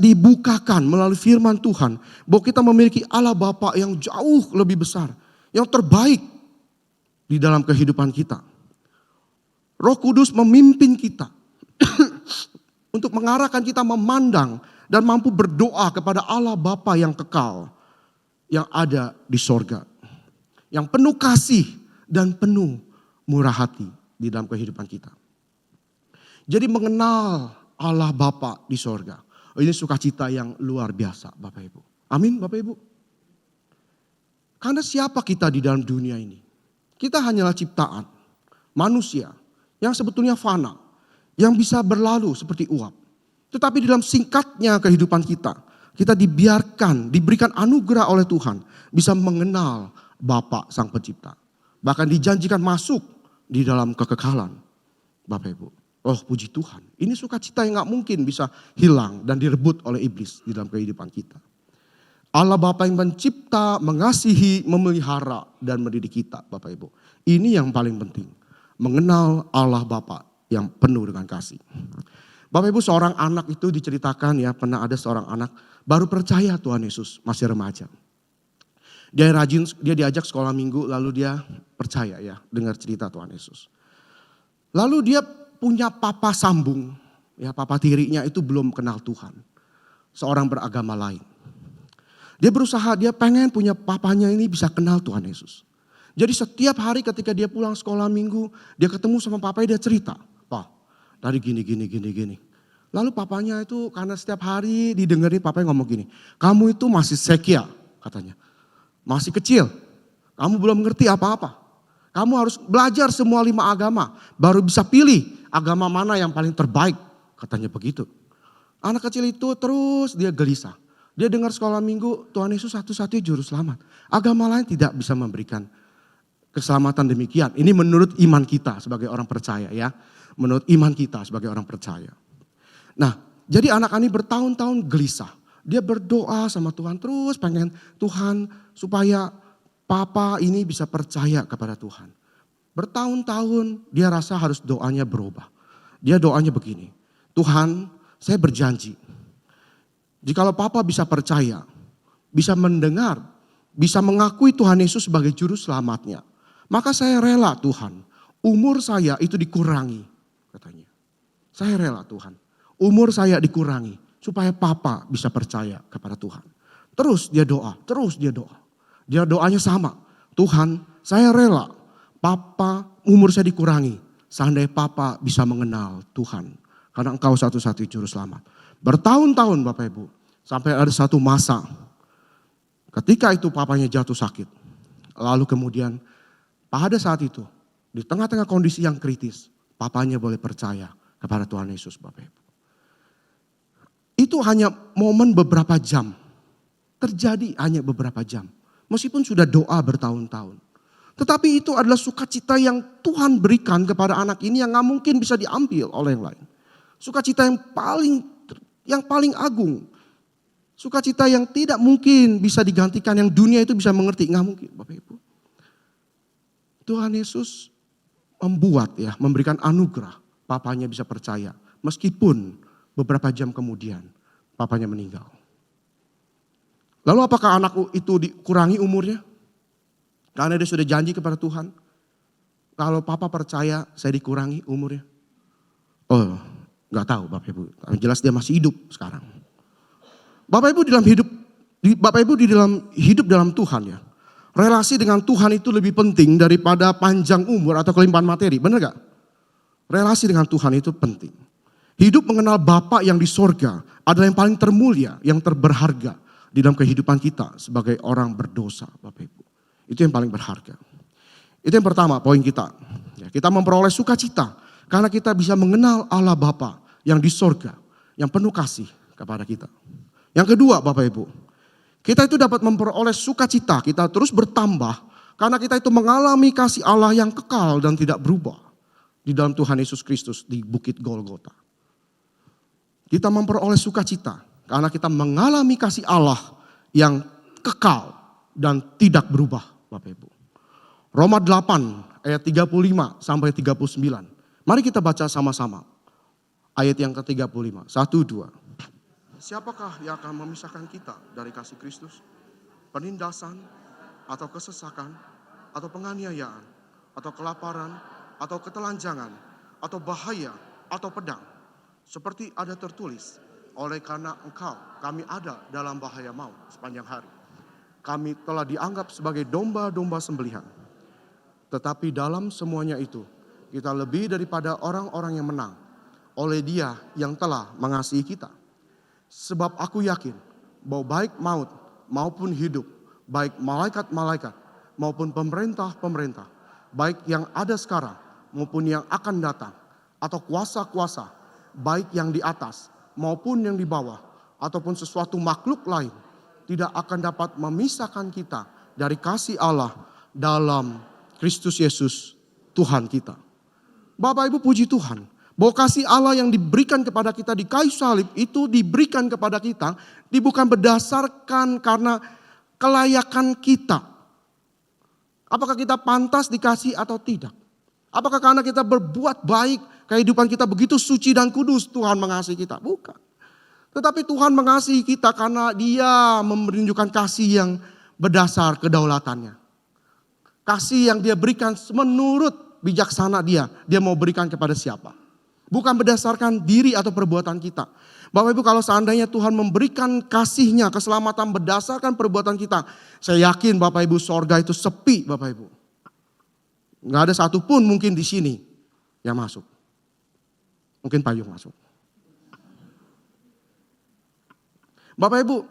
[SPEAKER 5] dibukakan melalui firman Tuhan bahwa kita memiliki Allah Bapa yang jauh lebih besar, yang terbaik di dalam kehidupan kita. Roh Kudus memimpin kita untuk mengarahkan kita memandang dan mampu berdoa kepada Allah Bapa yang kekal, yang ada di sorga, yang penuh kasih dan penuh murah hati di dalam kehidupan kita. Jadi mengenal Allah Bapa di sorga, ini sukacita yang luar biasa, Bapak Ibu. Amin, Bapak Ibu. Karena siapa kita di dalam dunia ini? Kita hanyalah ciptaan manusia yang sebetulnya fana, yang bisa berlalu seperti uap. Tetapi di dalam singkatnya kehidupan kita dibiarkan, diberikan anugerah oleh Tuhan, bisa mengenal Bapa Sang Pencipta. Bahkan dijanjikan masuk di dalam kekekalan, Bapak Ibu. Oh, puji Tuhan. Ini sukacita yang gak mungkin bisa hilang dan direbut oleh iblis di dalam kehidupan kita. Allah Bapa yang mencipta, mengasihi, memelihara, dan mendidik kita, Bapak Ibu. Ini yang paling penting. Mengenal Allah Bapa yang penuh dengan kasih. Bapak Ibu, seorang anak itu diceritakan ya, pernah ada seorang anak baru percaya Tuhan Yesus, masih remaja. Dia rajin, dia diajak sekolah minggu, lalu dia percaya ya, dengar cerita Tuhan Yesus. Lalu dia punya papa sambung, ya papa tirinya itu belum kenal Tuhan. Seorang beragama lain. Dia berusaha, dia pengen punya papanya ini bisa kenal Tuhan Yesus. Jadi setiap hari ketika dia pulang sekolah minggu, dia ketemu sama papanya, dia cerita. Pak, tadi gini. Lalu papanya itu karena setiap hari didengerin papanya ngomong gini. Kamu itu masih sekia katanya. Masih kecil, kamu belum ngerti apa-apa. Kamu harus belajar semua 5 agama, baru bisa pilih agama mana yang paling terbaik, katanya begitu. Anak kecil itu terus dia gelisah. Dia dengar sekolah minggu, Tuhan Yesus satu-satunya juru selamat. Agama lain tidak bisa memberikan keselamatan demikian. Ini menurut iman kita sebagai orang percaya ya. Menurut iman kita sebagai orang percaya. Nah, jadi anak ini bertahun-tahun gelisah. Dia berdoa sama Tuhan terus pengen Tuhan supaya papa ini bisa percaya kepada Tuhan. Bertahun-tahun dia rasa harus doanya berubah. Dia doanya begini, Tuhan saya berjanji, jikalau papa bisa percaya, bisa mendengar, bisa mengakui Tuhan Yesus sebagai juru selamatnya, maka saya rela Tuhan, umur saya itu dikurangi, katanya. Saya rela Tuhan, umur saya dikurangi supaya papa bisa percaya kepada Tuhan. Terus dia doa. Dia doanya sama. Tuhan, saya rela papa umur saya dikurangi. Seandainya papa bisa mengenal Tuhan. Karena engkau satu-satunya juru selamat. Bertahun-tahun Bapak Ibu. Sampai ada satu masa. Ketika itu papanya jatuh sakit. Lalu kemudian pada saat itu. Di tengah-tengah kondisi yang kritis. Papanya boleh percaya kepada Tuhan Yesus Bapak Ibu. Itu hanya momen beberapa jam. Terjadi hanya beberapa jam. Meskipun sudah doa bertahun-tahun. Tetapi itu adalah sukacita yang Tuhan berikan kepada anak ini yang gak mungkin bisa diambil oleh yang lain. Sukacita yang paling agung. Sukacita yang tidak mungkin bisa digantikan, yang dunia itu bisa mengerti. Nggak mungkin Bapak Ibu. Tuhan Yesus memberikan anugerah. Papanya bisa percaya. Meskipun beberapa jam kemudian papanya meninggal. Lalu apakah anak itu dikurangi umurnya? Karena dia sudah janji kepada Tuhan. Kalau papa percaya saya dikurangi umurnya. Oh, nggak tahu Bapak Ibu. Tapi jelas dia masih hidup sekarang. Bapak Ibu di dalam hidup dalam Tuhan ya. Relasi dengan Tuhan itu lebih penting daripada panjang umur atau kelimpahan materi. Benar gak? Relasi dengan Tuhan itu penting. Hidup mengenal Bapa yang di sorga adalah yang paling termulia, yang terberharga di dalam kehidupan kita sebagai orang berdosa Bapak Ibu. Itu yang paling berharga. Itu yang pertama poin kita. Ya, kita memperoleh sukacita karena kita bisa mengenal Allah Bapa yang di sorga, yang penuh kasih kepada kita. Yang kedua Bapak Ibu, kita itu dapat memperoleh sukacita, kita terus bertambah karena kita itu mengalami kasih Allah yang kekal dan tidak berubah di dalam Tuhan Yesus Kristus di Bukit Golgota. Kita memperoleh sukacita karena kita mengalami kasih Allah yang kekal dan tidak berubah Bapak Ibu. Roma 8 ayat 35 sampai 39. Mari kita baca sama-sama ayat yang ke-35. 1, 2. Siapakah yang akan memisahkan kita dari kasih Kristus? Penindasan atau kesesakan atau penganiayaan atau kelaparan atau ketelanjangan atau bahaya atau pedang. Seperti ada tertulis, oleh karena engkau kami ada dalam bahaya maut sepanjang hari. Kami telah dianggap sebagai domba-domba sembelihan. Tetapi dalam semuanya itu kita lebih daripada orang-orang yang menang oleh Dia yang telah mengasihi kita. Sebab aku yakin bahwa baik maut maupun hidup, baik malaikat-malaikat maupun pemerintah-pemerintah, baik yang ada sekarang maupun yang akan datang, atau kuasa-kuasa, baik yang di atas maupun yang di bawah, ataupun sesuatu makhluk lain, tidak akan dapat memisahkan kita dari kasih Allah dalam Kristus Yesus Tuhan kita. Bapak Ibu puji Tuhan. Bahwa kasih Allah yang diberikan kepada kita di kayu salib itu diberikan kepada kita bukan berdasarkan karena kelayakan kita. Apakah kita pantas dikasih atau tidak? Apakah karena kita berbuat baik, kehidupan kita begitu suci dan kudus Tuhan mengasihi kita? Bukan. Tetapi Tuhan mengasihi kita karena Dia menunjukkan kasih yang berdasar kedaulatannya. Kasih yang Dia berikan menurut bijaksana Dia mau berikan kepada siapa? Bukan berdasarkan diri atau perbuatan kita. Bapak Ibu, kalau seandainya Tuhan memberikan kasih-Nya, keselamatan berdasarkan perbuatan kita, saya yakin Bapak Ibu sorga itu sepi Bapak Ibu. Nggak ada satupun mungkin di sini yang masuk. Mungkin Payung masuk. Bapak Ibu,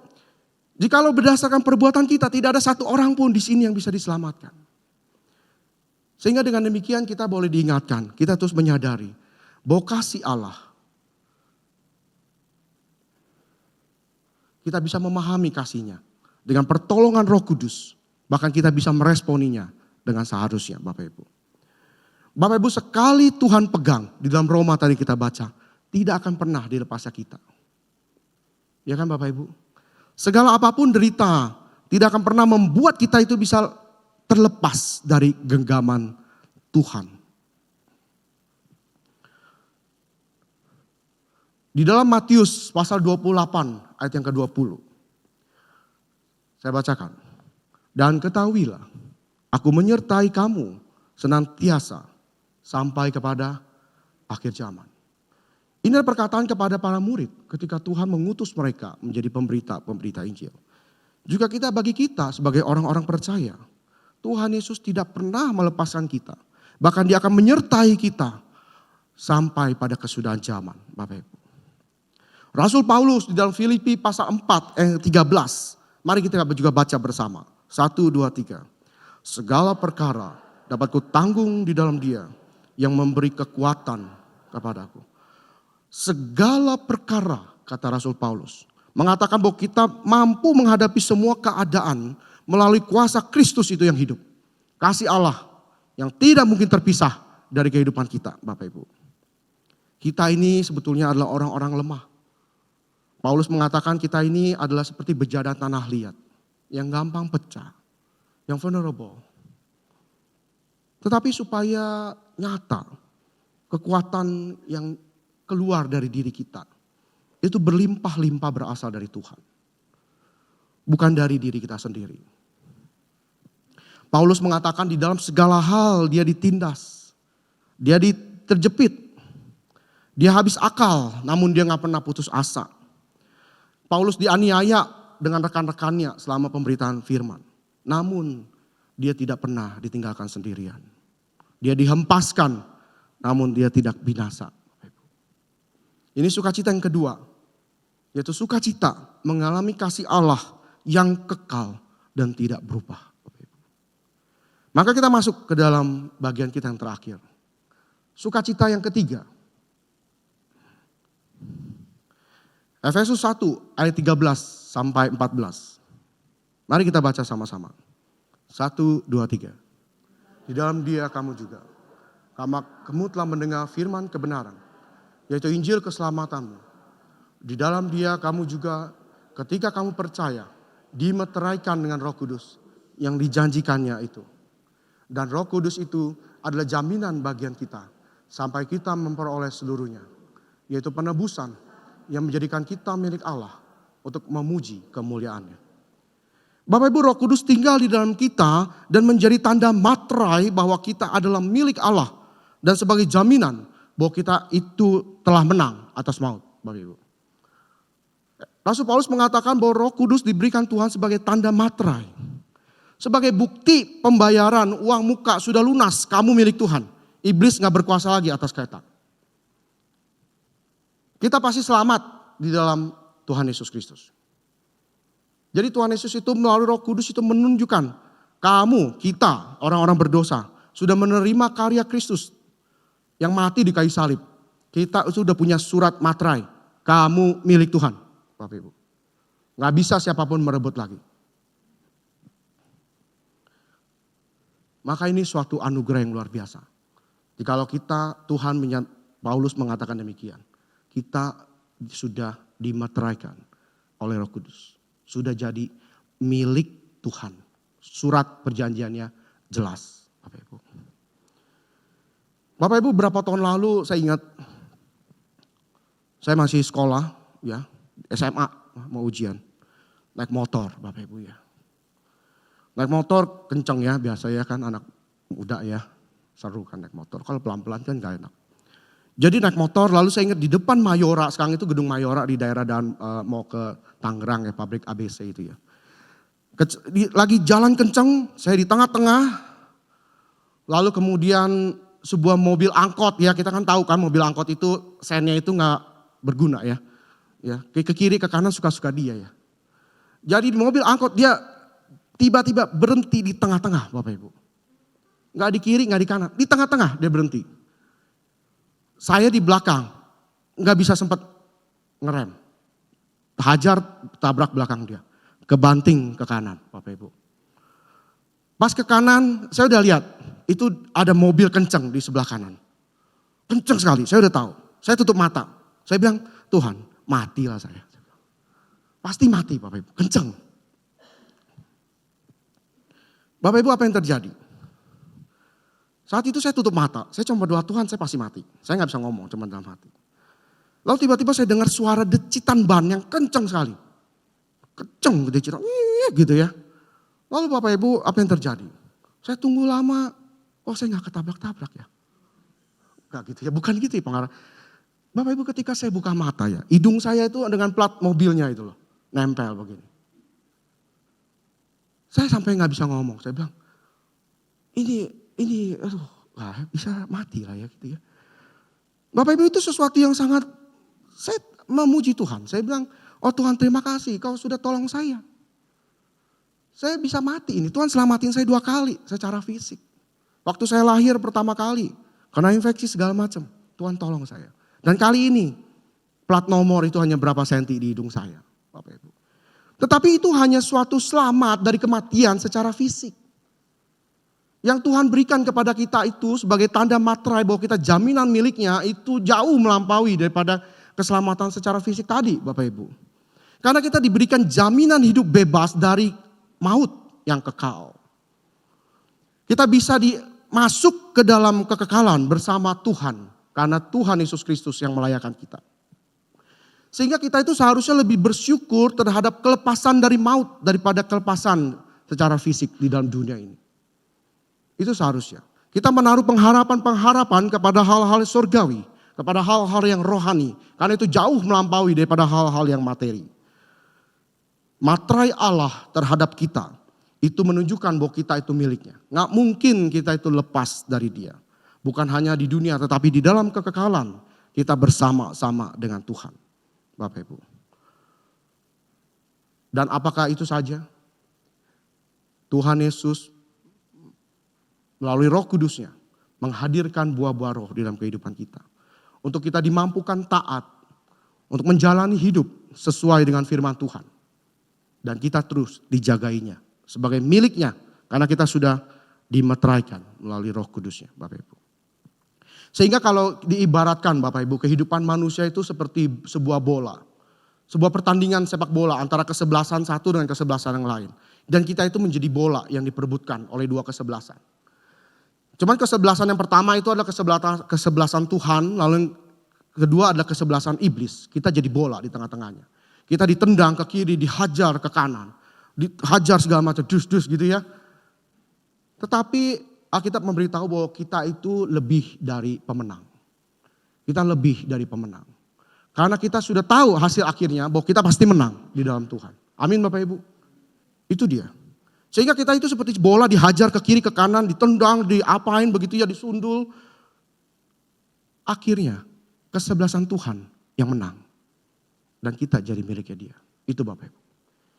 [SPEAKER 5] jikalau berdasarkan perbuatan kita tidak ada satu orang pun di sini yang bisa diselamatkan. Sehingga dengan demikian kita boleh diingatkan, kita terus menyadari bahwa kasih Allah, kita bisa memahami kasih-Nya dengan pertolongan Roh Kudus. Bahkan kita bisa meresponinya dengan seharusnya Bapak Ibu. Bapak Ibu, sekali Tuhan pegang di dalam Roma tadi kita baca, tidak akan pernah dilepasnya kita. Ya kan Bapak Ibu? Segala apapun derita tidak akan pernah membuat kita itu bisa terlepas dari genggaman Tuhan. Di dalam Matius pasal 28 ayat yang ke-20. Saya bacakan. Dan ketahuilah, aku menyertai kamu senantiasa sampai kepada akhir zaman. Ini adalah perkataan kepada para murid ketika Tuhan mengutus mereka menjadi pemberita Injil. Juga bagi kita sebagai orang-orang percaya, Tuhan Yesus tidak pernah melepaskan kita. Bahkan Dia akan menyertai kita sampai pada kesudahan zaman, Bapak Ibu. Rasul Paulus di dalam Filipi pasal 4 ayat 13. Mari kita juga baca bersama. 1, 2, 3. Segala perkara dapat kutanggung di dalam Dia yang memberi kekuatan kepadaku. Segala perkara, kata Rasul Paulus, mengatakan bahwa kita mampu menghadapi semua keadaan melalui kuasa Kristus itu yang hidup. Kasih Allah yang tidak mungkin terpisah dari kehidupan kita, Bapak Ibu. Kita ini sebetulnya adalah orang-orang lemah. Paulus mengatakan kita ini adalah seperti bejana tanah liat yang gampang pecah, yang vulnerable. Tetapi supaya nyata kekuatan yang keluar dari diri kita itu berlimpah-limpah berasal dari Tuhan. Bukan dari diri kita sendiri. Paulus mengatakan di dalam segala hal dia ditindas. Dia terjepit. Dia habis akal namun dia gak pernah putus asa. Paulus dianiaya dengan rekan-rekannya selama pemberitaan firman. Namun dia tidak pernah ditinggalkan sendirian. Dia dihempaskan namun dia tidak binasa. Ini sukacita yang kedua. Yaitu sukacita mengalami kasih Allah yang kekal dan tidak berubah. Maka kita masuk ke dalam bagian kita yang terakhir. Sukacita yang ketiga. Efesus 1 ayat 13 sampai 14. Mari kita baca sama-sama. 1, 2, 3. Di dalam dia kamu juga. Kamu telah mendengar firman kebenaran. Yaitu Injil keselamatanmu. Di dalam dia kamu juga ketika kamu percaya. Dimeteraikan dengan Roh Kudus. Yang dijanjikannya itu. Dan Roh Kudus itu adalah jaminan bagian kita. Sampai kita memperoleh seluruhnya. Yaitu penebusan yang menjadikan kita milik Allah untuk memuji kemuliaannya. Bapak Ibu, Roh Kudus tinggal di dalam kita dan menjadi tanda materai bahwa kita adalah milik Allah. Dan sebagai jaminan bahwa kita itu telah menang atas maut, Bapak Ibu. Rasul Paulus mengatakan bahwa Roh Kudus diberikan Tuhan sebagai tanda materai. Sebagai bukti pembayaran uang muka sudah lunas, kamu milik Tuhan. Iblis gak berkuasa lagi atas kita. Kita pasti selamat di dalam Tuhan Yesus Kristus. Jadi Tuhan Yesus itu melalui Roh Kudus itu menunjukkan kamu, kita, orang-orang berdosa sudah menerima karya Kristus yang mati di kayu salib. Kita sudah punya surat materai. Kamu milik Tuhan, Bapak Ibu. Gak bisa siapapun merebut lagi. Maka ini suatu anugerah yang luar biasa. Jikalau kita, Paulus mengatakan demikian. Kita sudah dimeteraikan oleh Roh Kudus. Sudah jadi milik Tuhan. Surat perjanjiannya jelas. Bapak Ibu. Bapak Ibu, berapa tahun lalu saya ingat. Saya masih sekolah ya. SMA mau ujian. Naik motor Bapak Ibu ya. Naik motor kenceng ya biasa ya kan anak muda ya. Seru kan naik motor. Kalau pelan-pelan kan gak enak. Jadi naik motor lalu saya ingat di depan Mayora, sekarang itu gedung Mayora di daerah dan mau ke Tangerang ya, pabrik ABC itu ya. Lagi jalan kenceng, saya di tengah-tengah, lalu kemudian sebuah mobil angkot ya, kita kan tahu kan mobil angkot itu sennya itu gak berguna ya. Ke kiri ke kanan suka-suka dia ya. Jadi di mobil angkot dia tiba-tiba berhenti di tengah-tengah Bapak Ibu. Gak di kiri, gak di kanan, di tengah-tengah dia berhenti. Saya di belakang, gak bisa sempat ngerem. Hajar tabrak belakang dia. Kebanting ke kanan Bapak Ibu. Pas ke kanan saya udah lihat, itu ada mobil kenceng di sebelah kanan. Kenceng sekali, saya udah tahu. Saya tutup mata. Saya bilang, Tuhan matilah saya. Pasti mati Bapak Ibu, kenceng. Bapak Ibu apa yang terjadi? Saat itu saya tutup mata, saya cuma berdoa Tuhan saya pasti mati. Saya gak bisa ngomong, cuma dalam hati. Lalu tiba-tiba saya dengar suara decitan ban yang kencang sekali. Kencang decitan, gitu ya. Lalu Bapak Ibu apa yang terjadi? Saya tunggu lama, saya gak ketabrak-tabrak ya. Gak gitu ya, bukan gitu ya pengarah. Bapak Ibu ketika saya buka mata ya, hidung saya itu dengan plat mobilnya itu loh, nempel begini. Saya sampai gak bisa ngomong, saya bilang, ini bisa mati lah ya gitu ya. Bapak Ibu itu sesuatu yang sangat, saya memuji Tuhan. Saya bilang, oh Tuhan terima kasih kau sudah tolong saya. Saya bisa mati ini, Tuhan selamatin saya 2 kali secara fisik. Waktu saya lahir pertama kali, karena infeksi segala macam, Tuhan tolong saya. Dan kali ini, plat nomor itu hanya berapa senti di hidung saya. Bapak Ibu. Tetapi itu hanya suatu selamat dari kematian secara fisik. Yang Tuhan berikan kepada kita itu sebagai tanda materai bahwa kita jaminan miliknya itu jauh melampaui daripada keselamatan secara fisik tadi Bapak Ibu. Karena kita diberikan jaminan hidup bebas dari maut yang kekal. Kita bisa masuk ke dalam kekekalan bersama Tuhan. Karena Tuhan Yesus Kristus yang melayakan kita. Sehingga kita itu seharusnya lebih bersyukur terhadap kelepasan dari maut daripada kelepasan secara fisik di dalam dunia ini. Itu seharusnya. Kita menaruh pengharapan-pengharapan kepada hal-hal surgawi. Kepada hal-hal yang rohani. Karena itu jauh melampaui daripada hal-hal yang materi. Materai Allah terhadap kita. Itu menunjukkan bahwa kita itu miliknya. Nggak mungkin kita itu lepas dari dia. Bukan hanya di dunia tetapi di dalam kekekalan. Kita bersama-sama dengan Tuhan. Bapak Ibu. Dan apakah itu saja? Tuhan Yesus melalui Roh Kudusnya menghadirkan buah-buah roh di dalam kehidupan kita. Untuk kita dimampukan taat, untuk menjalani hidup sesuai dengan firman Tuhan. Dan kita terus dijagainya sebagai miliknya karena kita sudah dimeteraikan melalui Roh Kudusnya, Bapak Ibu. Sehingga kalau diibaratkan Bapak Ibu, kehidupan manusia itu seperti sebuah bola. Sebuah pertandingan sepak bola antara kesebelasan satu dengan kesebelasan yang lain. Dan kita itu menjadi bola yang diperebutkan oleh dua kesebelasan. Cuman kesebelasan yang pertama itu adalah kesebelasan Tuhan, lalu yang kedua adalah kesebelasan iblis. Kita jadi bola di tengah-tengahnya. Kita ditendang ke kiri, dihajar ke kanan. Dihajar segala macam, dus-dus gitu ya. Tetapi Alkitab memberitahu bahwa kita itu lebih dari pemenang. Kita lebih dari pemenang. Karena kita sudah tahu hasil akhirnya bahwa kita pasti menang di dalam Tuhan. Amin Bapak Ibu. Itu dia. Sehingga kita itu seperti bola dihajar ke kiri ke kanan, ditendang, diapain begitu ya, disundul. Akhirnya kesebelasan Tuhan yang menang. Dan kita jadi miliknya dia. Itu Bapak Ibu.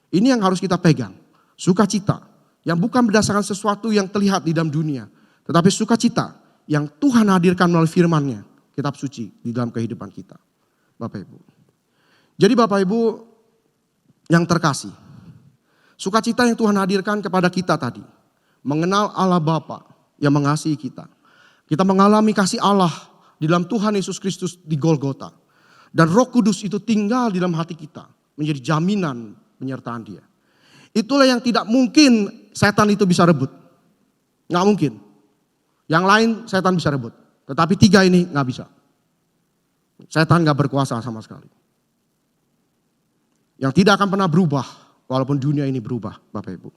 [SPEAKER 5] Ini yang harus kita pegang. Sukacita. Yang bukan berdasarkan sesuatu yang terlihat di dalam dunia. Tetapi sukacita yang Tuhan hadirkan melalui firman-Nya. Kitab suci di dalam kehidupan kita. Bapak Ibu. Jadi Bapak Ibu yang terkasih. Sukacita yang Tuhan hadirkan kepada kita tadi. Mengenal Allah Bapa yang mengasihi kita. Kita mengalami kasih Allah di dalam Tuhan Yesus Kristus di Golgota. Dan Roh Kudus itu tinggal di dalam hati kita. Menjadi jaminan penyertaan dia. Itulah yang tidak mungkin setan itu bisa rebut. Nggak mungkin. Yang lain setan bisa rebut. Tetapi tiga ini nggak bisa. Setan nggak berkuasa sama sekali. Yang tidak akan pernah berubah. Walaupun dunia ini berubah Bapak Ibu.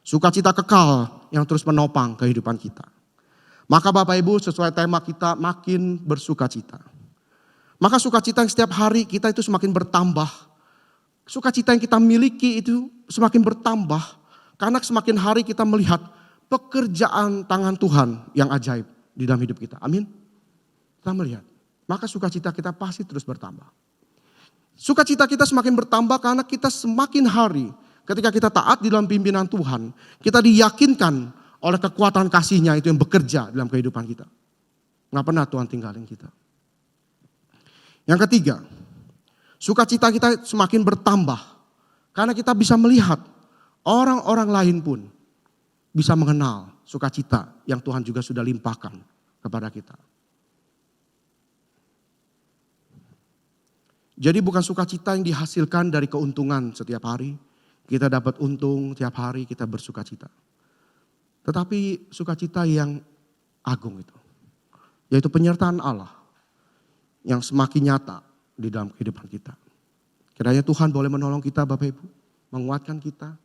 [SPEAKER 5] Sukacita kekal yang terus menopang kehidupan kita. Maka Bapak Ibu sesuai tema kita makin bersukacita. Maka sukacita yang setiap hari kita itu semakin bertambah. Sukacita yang kita miliki itu semakin bertambah. Karena semakin hari kita melihat pekerjaan tangan Tuhan yang ajaib di dalam hidup kita. Amin. Kita melihat. Maka sukacita kita pasti terus bertambah. Sukacita kita semakin bertambah karena kita semakin hari ketika kita taat di dalam pimpinan Tuhan. Kita diyakinkan oleh kekuatan kasih-Nya itu yang bekerja dalam kehidupan kita. Nggak pernah Tuhan tinggalin kita. Yang ketiga, sukacita kita semakin bertambah. Karena kita bisa melihat orang-orang lain pun bisa mengenal sukacita yang Tuhan juga sudah limpahkan kepada kita. Jadi bukan sukacita yang dihasilkan dari keuntungan setiap hari. Kita dapat untung tiap hari, kita bersukacita. Tetapi sukacita yang agung itu. Yaitu penyertaan Allah. Yang semakin nyata di dalam kehidupan kita. Kiranya Tuhan boleh menolong kita Bapak Ibu. Menguatkan kita.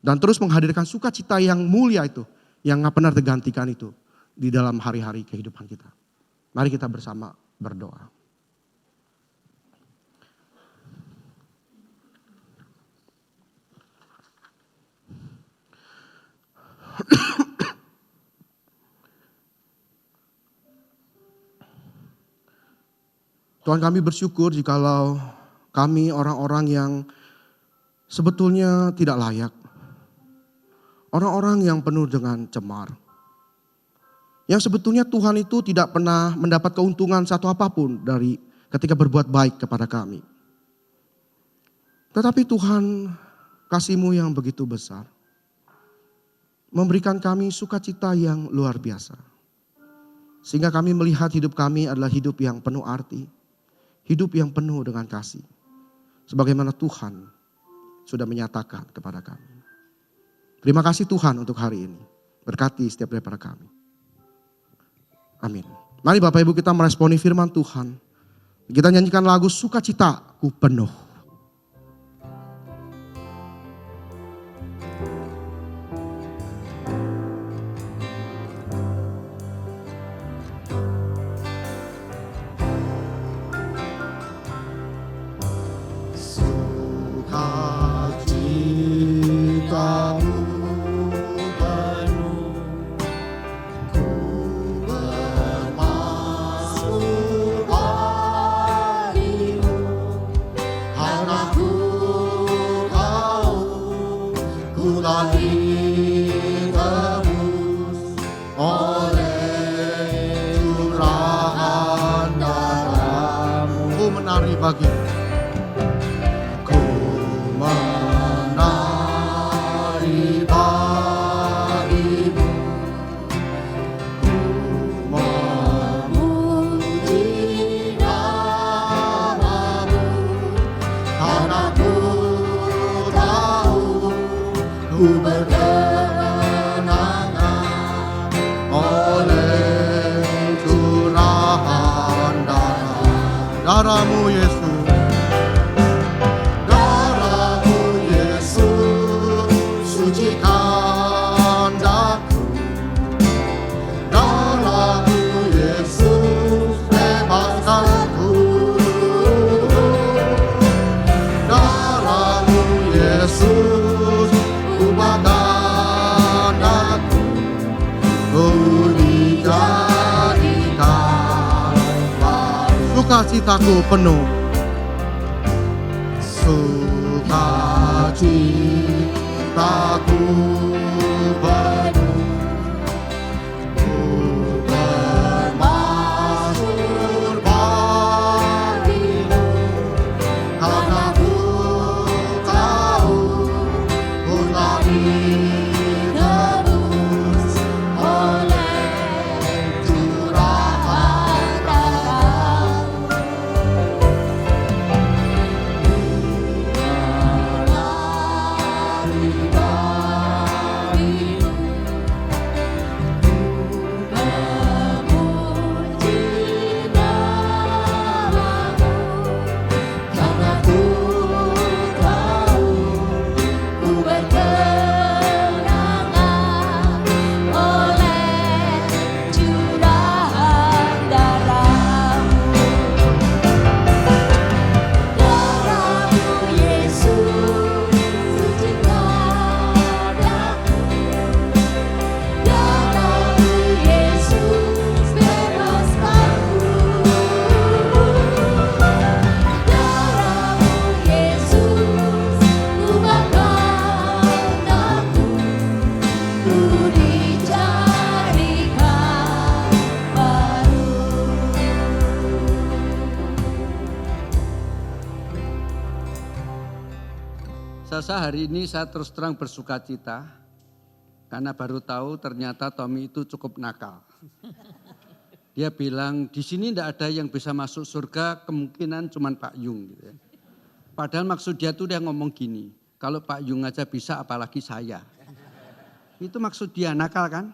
[SPEAKER 5] Dan terus menghadirkan sukacita yang mulia itu. Yang gak pernah tergantikan itu. Di dalam hari-hari kehidupan kita. Mari kita bersama berdoa. Tuhan kami bersyukur jikalau kami orang-orang yang sebetulnya tidak layak. Orang-orang yang penuh dengan cemar. Yang sebetulnya Tuhan itu tidak pernah mendapat keuntungan satu apapun dari ketika berbuat baik kepada kami. Tetapi Tuhan kasih-Mu yang begitu besar. Memberikan kami sukacita yang luar biasa. Sehingga kami melihat hidup kami adalah hidup yang penuh arti. Hidup yang penuh dengan kasih. Sebagaimana Tuhan sudah menyatakan kepada kami. Terima kasih Tuhan untuk hari ini. Berkati setiap daripada kami. Amin. Mari Bapak Ibu kita meresponi firman Tuhan. Kita nyanyikan lagu Sukacitaku Penuh.
[SPEAKER 6] Darahmu Yesus, darahmu Yesus, sucikan daku. Darahmu Yesus, bebaskanku. Darahmu Yesus, ubahkan aku. Oh dijadikan sukacitaku penuh. Sukacitaku penuh. Ku bermasmur bagimu. Karena ku tahu ku telah ditebus oleh curahan darah-Mu.
[SPEAKER 1] Sasa hari ini saya terus terang bersuka cita karena baru tahu ternyata Tommy itu cukup nakal. Dia bilang di sini tidak ada yang bisa masuk surga, kemungkinan cuma Pak Yung. Gitu ya. Padahal maksud dia tuh dia ngomong gini, kalau Pak Yung aja bisa apalagi saya. Itu maksud dia, nakal kan?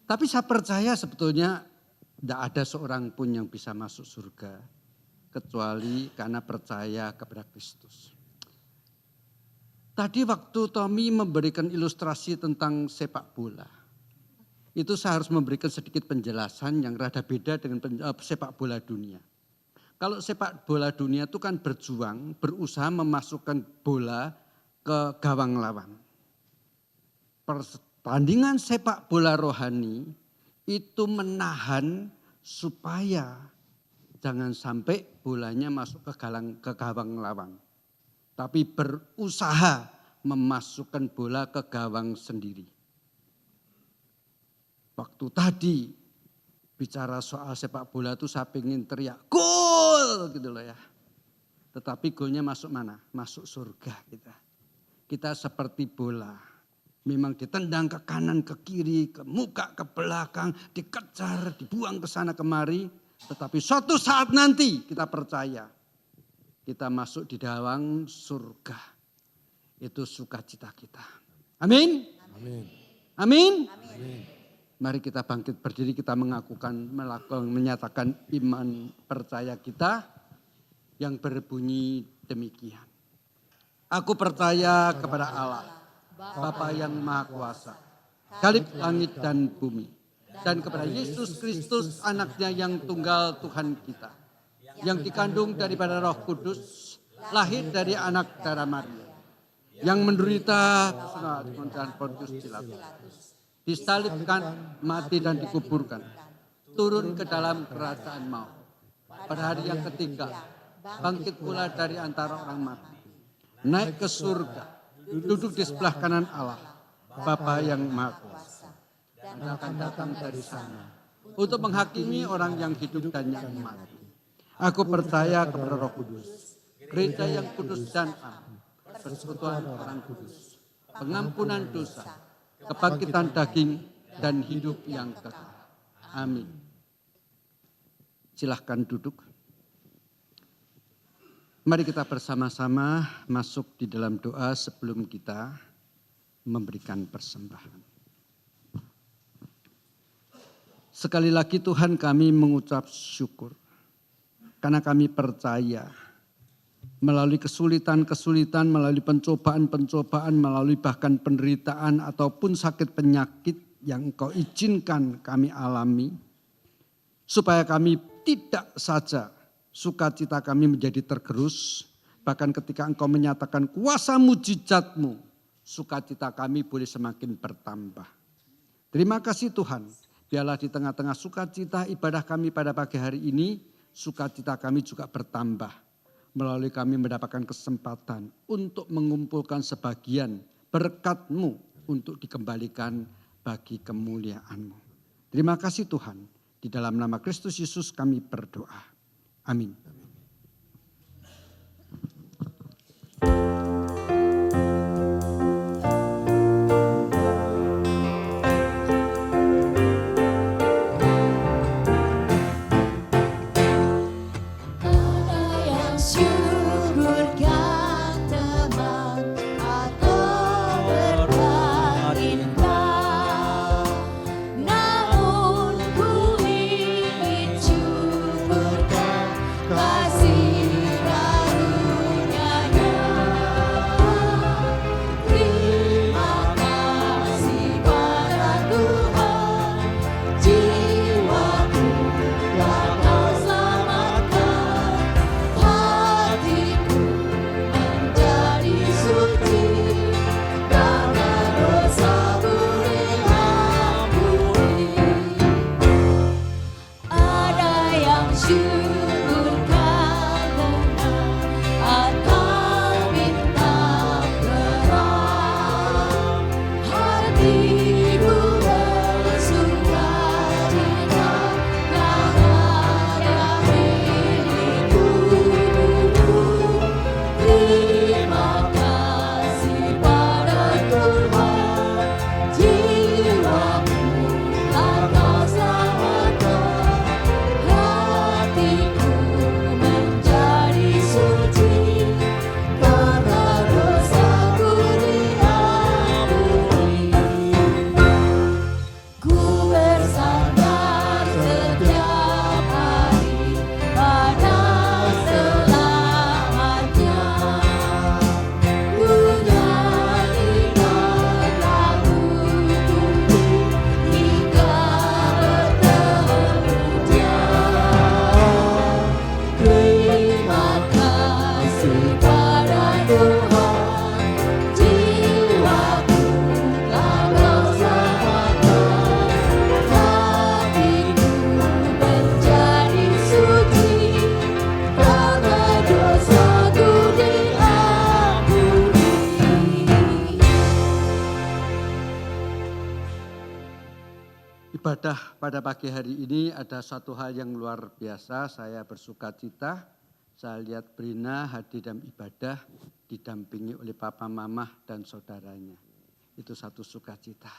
[SPEAKER 1] Tapi saya percaya sebetulnya tidak ada seorang pun yang bisa masuk surga kecuali karena percaya kepada Kristus. Tadi waktu Tommy memberikan ilustrasi tentang sepak bola, itu saya harus memberikan sedikit penjelasan yang rada beda dengan sepak bola dunia. Kalau sepak bola dunia itu kan berjuang, berusaha memasukkan bola ke gawang lawan. Pertandingan sepak bola rohani itu menahan supaya jangan sampai bolanya masuk ke gawang lawan. Tapi berusaha memasukkan bola ke gawang sendiri. Waktu tadi bicara soal sepak bola itu saya pengen teriak, gol gitu loh ya. Tetapi golnya masuk mana? Masuk surga kita. Kita seperti bola. Memang ditendang ke kanan, ke kiri, ke muka, ke belakang, dikejar, dibuang ke sana kemari. Tetapi suatu saat nanti kita percaya kita masuk di dalam surga. Itu sukacita kita. Amin. Amin. Mari kita bangkit berdiri, kita menyatakan iman percaya kita yang berbunyi demikian. Aku percaya kepada Allah, Bapa yang Maha Kuasa, Khalif langit dan bumi, dan kepada Yesus Kristus anaknya yang tunggal Tuhan kita, yang dikandung daripada Roh Kudus, lahir dari anak darah Maria, yang menderita dan Pontius Pilatus, disalibkan, mati dan dikuburkan, turun ke dalam kerajaan maut. Pada hari yang ketiga, bangkit pula dari antara orang mati, naik ke surga, duduk di sebelah kanan Allah, Bapa yang Maha Kuasa, dan akan datang dari sana untuk menghakimi orang yang hidup dan yang mati. Aku percaya kepada Roh Kudus, gereja yang kudus dan am, persekutuan orang kudus, pengampunan dosa, kebangkitan daging, dan hidup yang kekal. Amin. Silahkan duduk. Mari kita bersama-sama masuk di dalam doa sebelum kita memberikan persembahan. Sekali lagi Tuhan, kami mengucap syukur karena kami percaya melalui kesulitan-kesulitan, melalui pencobaan-pencobaan, melalui bahkan penderitaan ataupun sakit penyakit yang Engkau izinkan kami alami, supaya kami tidak saja sukacita kami menjadi tergerus, bahkan ketika Engkau menyatakan kuasa mujizat-Mu, sukacita kami boleh semakin bertambah. Terima kasih Tuhan, biarlah di tengah-tengah sukacita ibadah kami pada pagi hari ini, sukacita kami juga bertambah. Melalui kami mendapatkan kesempatan untuk mengumpulkan sebagian berkat-Mu untuk dikembalikan bagi kemuliaan-Mu. Terima kasih Tuhan, di dalam nama Kristus Yesus kami berdoa. Amin. Ibadah pada pagi hari ini ada satu hal yang luar biasa, saya bersuka cita. Saya lihat Brina hadir dalam ibadah didampingi oleh papa, mama, dan saudaranya. Itu satu sukacita.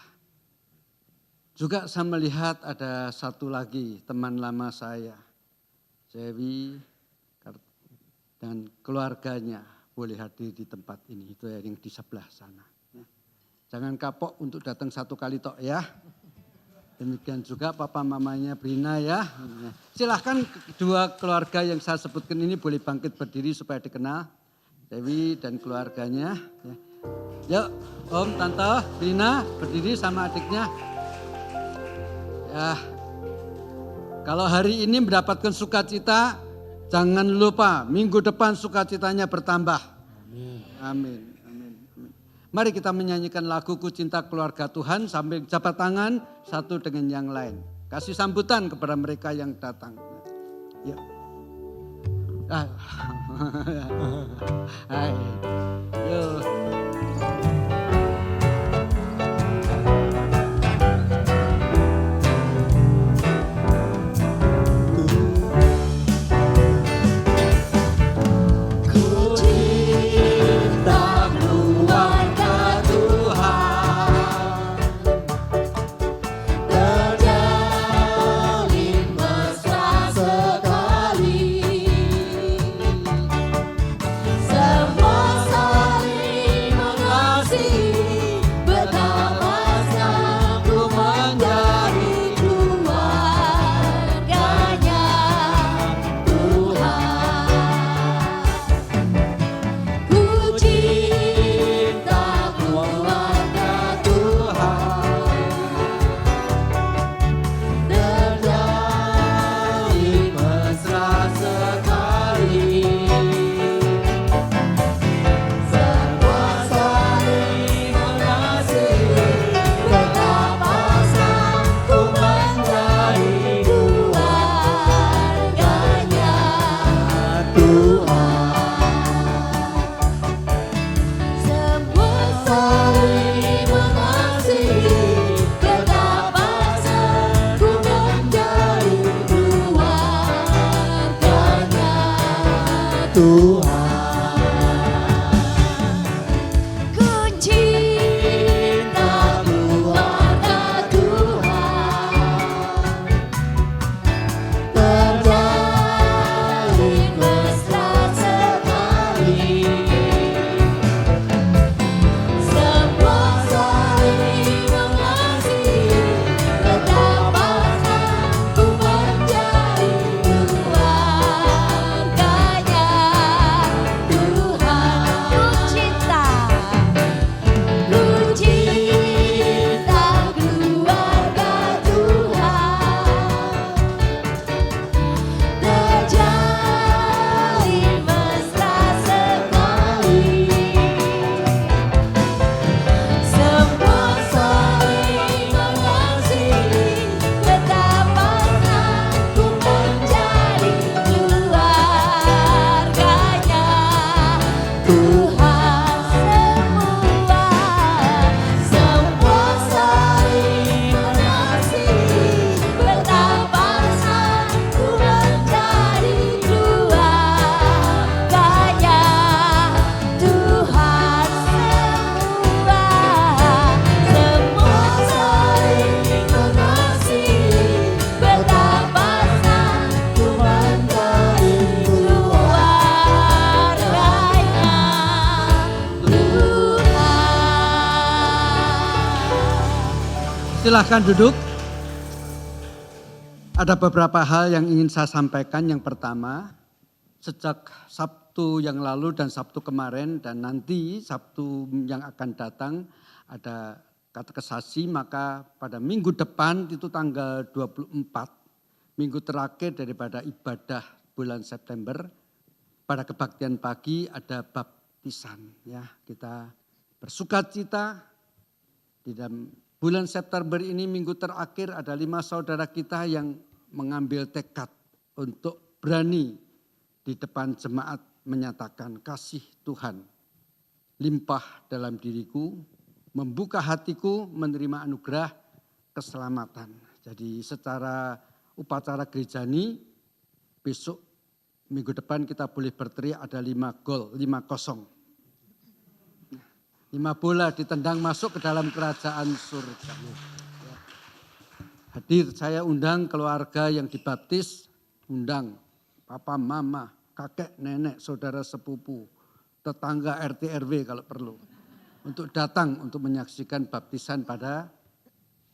[SPEAKER 1] Juga saya melihat ada satu lagi teman lama saya, Zewi dan keluarganya boleh hadir di tempat ini. Itu yang di sebelah sana. Ya. Jangan kapok untuk datang satu kali tok ya. Demikian juga papa mamanya Brina ya. Silahkan kedua keluarga yang saya sebutkan ini boleh bangkit berdiri supaya dikenal. Dewi dan keluarganya. Ya. Yuk Om, Tante, Brina berdiri sama adiknya. Ya. Kalau hari ini mendapatkan sukacita, jangan lupa minggu depan sukacitanya bertambah. Amin. Amin. Amin. Amin. Mari kita menyanyikan lagu Ku Cinta Keluarga Tuhan sambil jabat tangan satu dengan yang lain. Kasih sambutan kepada mereka yang datang. Yuk. Hai. Yuk. Silahkan duduk. Ada beberapa hal yang ingin saya sampaikan. Yang pertama, sejak Sabtu yang lalu dan Sabtu kemarin dan nanti Sabtu yang akan datang ada katekesasi, maka pada minggu depan itu tanggal 24, minggu terakhir daripada ibadah bulan September, pada kebaktian pagi ada baptisan. Ya, kita bersukacita di dalam bulan September ini, minggu terakhir ada 5 saudara kita yang mengambil tekad untuk berani di depan jemaat menyatakan kasih Tuhan limpah dalam diriku, membuka hatiku menerima anugerah keselamatan. Jadi secara upacara gerejani besok minggu depan kita boleh berteriak ada 5 gol, 5-0. 5 bola ditendang masuk ke dalam kerajaan surga. Hadir, saya undang keluarga yang dibaptis, undang papa, mama, kakek, nenek, saudara sepupu, tetangga RT RW kalau perlu. Untuk datang untuk menyaksikan baptisan pada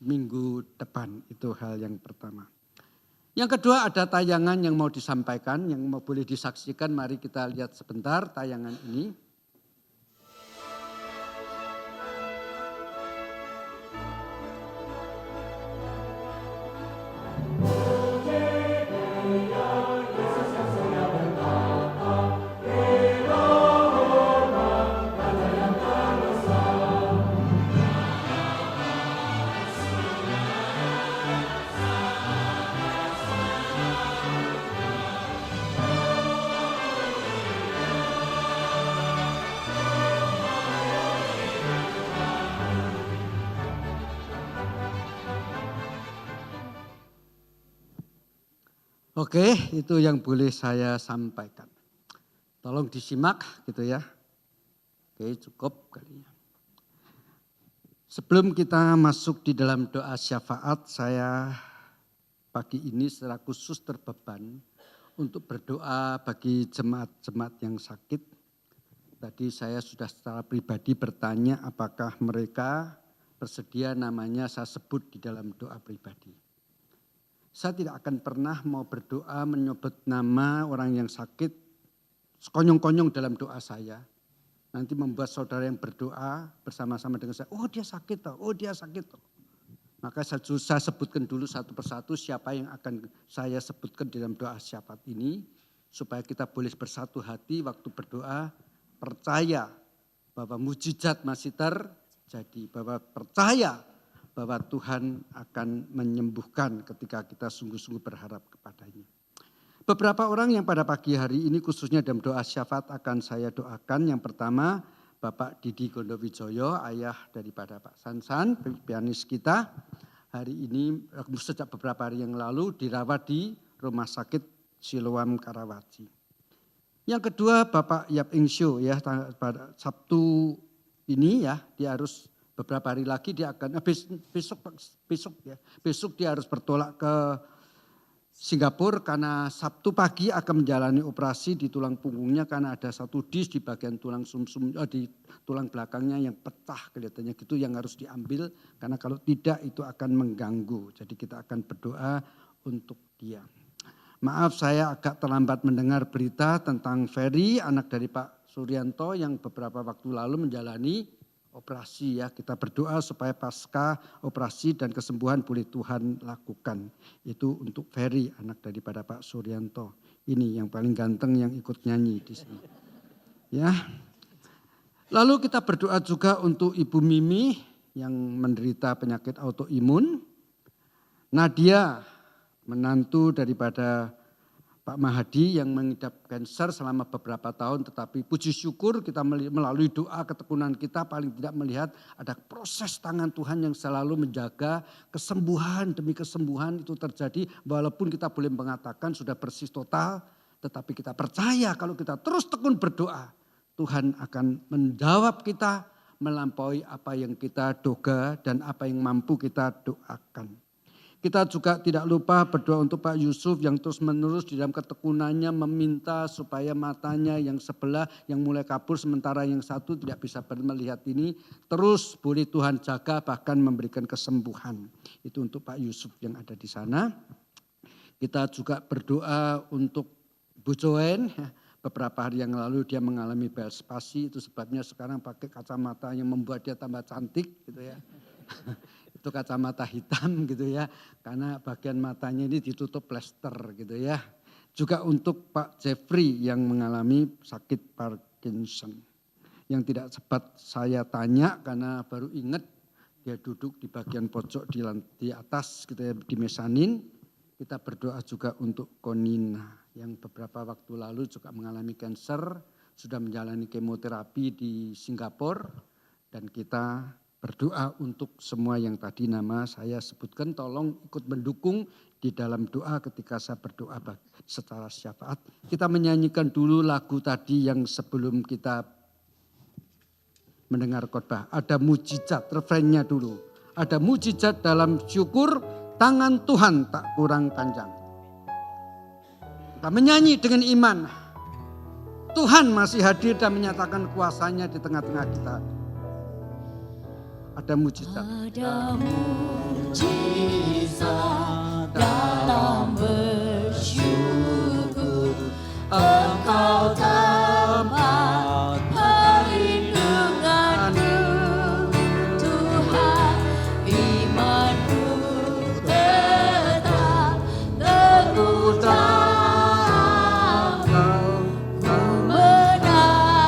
[SPEAKER 1] minggu depan. Itu hal yang pertama. Yang kedua ada tayangan yang mau disampaikan, yang mau boleh disaksikan. Mari kita lihat sebentar tayangan ini. Oke, itu yang boleh saya sampaikan. Tolong disimak gitu ya. Oke, cukup kali ya. Sebelum kita masuk di dalam doa syafaat, saya pagi ini secara khusus terbeban untuk berdoa bagi jemaat-jemaat yang sakit. Tadi saya sudah secara pribadi bertanya apakah mereka bersedia namanya saya sebut di dalam doa pribadi. Saya tidak akan pernah mau berdoa menyebut nama orang yang sakit sekonyong-konyong dalam doa saya. Nanti membuat saudara yang berdoa bersama-sama dengan saya, oh dia sakit toh, oh dia sakit toh. Maka saya sebutkan dulu satu persatu siapa yang akan saya sebutkan dalam doa syafaat ini. Supaya kita boleh bersatu hati waktu berdoa, percaya bahwa mujizat masih terjadi. Bahwa percaya bahwa Tuhan akan menyembuhkan ketika kita sungguh-sungguh berharap kepadanya. Beberapa orang yang pada pagi hari ini khususnya dalam doa syafaat akan saya doakan. Yang pertama Bapak Didi Gondowijoyo, ayah daripada Pak Sansan, pianis kita. Hari ini sejak beberapa hari yang lalu dirawat di Rumah Sakit Siloam Karawaci. Yang kedua Bapak Yap Ingsyo ya, pada Sabtu ini ya dia harus beberapa hari lagi dia akan besok dia harus bertolak ke Singapura karena Sabtu pagi akan menjalani operasi di tulang punggungnya karena ada satu dis di bagian tulang sumsum di tulang belakangnya yang pecah kelihatannya gitu yang harus diambil karena kalau tidak itu akan mengganggu. Jadi kita akan berdoa untuk dia. Maaf saya agak terlambat mendengar berita tentang Ferry anak dari Pak Suryanto yang beberapa waktu lalu menjalani operasi ya, kita berdoa supaya pasca operasi dan kesembuhan boleh Tuhan lakukan. Itu untuk Ferry, anak daripada Pak Suryanto. Ini yang paling ganteng yang ikut nyanyi di sini. Ya. Lalu kita berdoa juga untuk Ibu Mimi yang menderita penyakit autoimun. Nadia, menantu daripada Pak Mahadi yang mengidap kanker selama beberapa tahun, tetapi puji syukur kita melalui doa ketekunan kita paling tidak melihat ada proses tangan Tuhan yang selalu menjaga kesembuhan demi kesembuhan itu terjadi walaupun kita boleh mengatakan sudah bersih total, tetapi kita percaya kalau kita terus tekun berdoa Tuhan akan menjawab kita melampaui apa yang kita duga dan apa yang mampu kita doakan. Kita juga tidak lupa berdoa untuk Pak Yusuf yang terus menerus di dalam ketekunannya meminta supaya matanya yang sebelah yang mulai kabur sementara yang satu tidak bisa melihat ini terus boleh Tuhan jaga bahkan memberikan kesembuhan. Itu untuk Pak Yusuf yang ada di sana. Kita juga berdoa untuk Bu Joen. Beberapa hari yang lalu dia mengalami bel spasi itu sebabnya sekarang pakai kacamata yang membuat dia tambah cantik gitu ya. Itu kacamata hitam gitu ya, karena bagian matanya ini ditutup plester gitu ya. Juga untuk Pak Jeffrey yang mengalami sakit Parkinson. Yang tidak sempat saya tanya karena baru ingat dia duduk di bagian pojok di atas gitu ya, di mesanin. Kita berdoa juga untuk Konina yang beberapa waktu lalu juga mengalami kanker, sudah menjalani kemoterapi di Singapura dan kita berdoa untuk semua yang tadi nama saya sebutkan, tolong ikut mendukung di dalam doa ketika saya berdoa secara syafaat. Kita menyanyikan dulu lagu tadi yang sebelum kita mendengar khotbah. Ada mujizat, refrennya dulu. Ada mujizat dalam syukur, tangan Tuhan tak kurang panjang. Kita menyanyi dengan iman. Tuhan masih hadir dan menyatakan kuasanya di tengah-tengah kita. Ada mujizat.
[SPEAKER 6] Ada mujizat dalam bersyukur. Engkau tempat perlindunganku, Tuhan. Imanku tetap terucap, ku menang.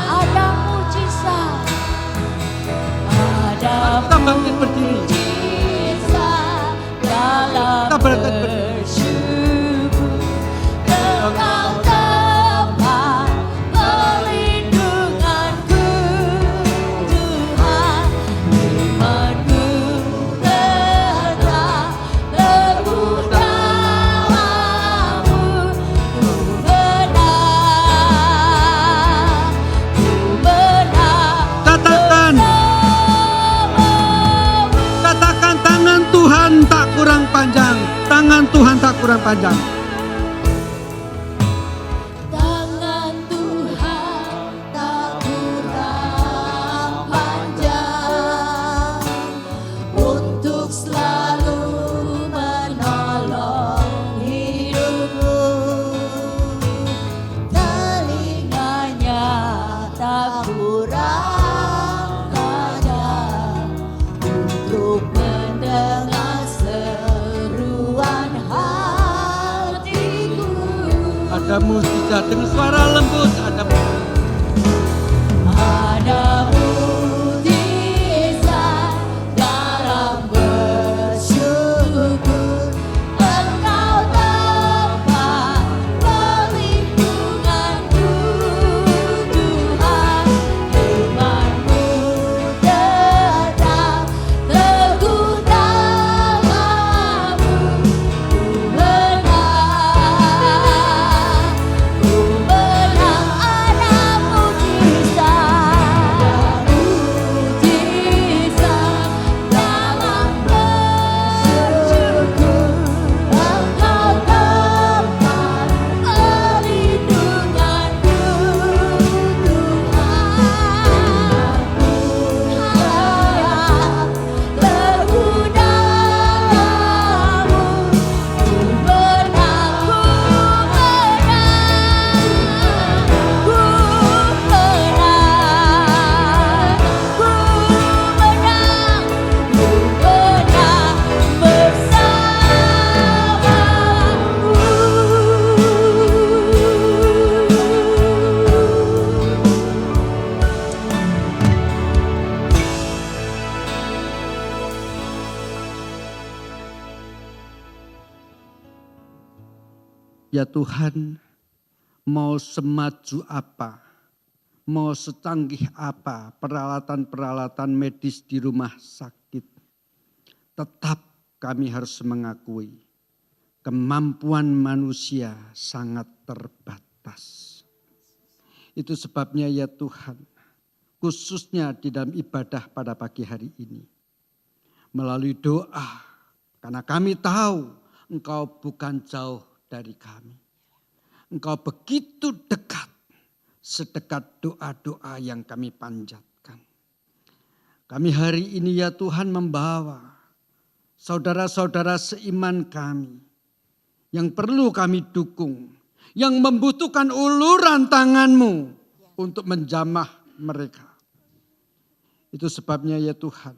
[SPEAKER 6] Ada mujizat, ada
[SPEAKER 1] Kita bangkit berdiri.
[SPEAKER 6] mujizat dalam
[SPEAKER 1] Kita bangkit berdiri.
[SPEAKER 6] bersyukur. Engkau tempat perlindunganku, Tuhan. Imanku tetap teguh dalam-Mu. Ku menang, ku menang.
[SPEAKER 1] Katakan, katakan tangan Tuhan tak kurang panjang. Tangan Tuhan tak kurang panjang.
[SPEAKER 6] Tangan Tuhan tak kurang panjang untuk selalu menolong hidupmu. Telinganya tak kurang tajam untuk mendengar seruan hatiku.
[SPEAKER 1] Ada mujizat dengan suara lembut. Ada
[SPEAKER 6] Ada mujizat dalam bersyukur. Engkau tempat perlindunganku, Tuhan. Imanku tetap teguh dalam-Mu. Ku menang, ku menang. Ada mujizat, mujizat dalam bersyukur. Engkau tempat perlindunganku, Tuhan. Teguh dalam-Mu. Ku menang, ku menang, ku menang, ku menang, ku menang
[SPEAKER 1] Ya Tuhan, mau semaju apa, mau secanggih apa peralatan-peralatan medis di rumah sakit, tetap kami harus mengakui kemampuan manusia sangat terbatas. Itu sebabnya ya Tuhan, khususnya di dalam ibadah pada pagi hari ini, melalui doa, karena kami tahu Engkau bukan jauh dari kami. Engkau begitu dekat, sedekat doa-doa yang kami panjatkan. Kami hari ini ya Tuhan membawa saudara-saudara seiman kami yang perlu kami dukung, yang membutuhkan uluran tangan-Mu untuk menjamah mereka. Itu sebabnya ya Tuhan,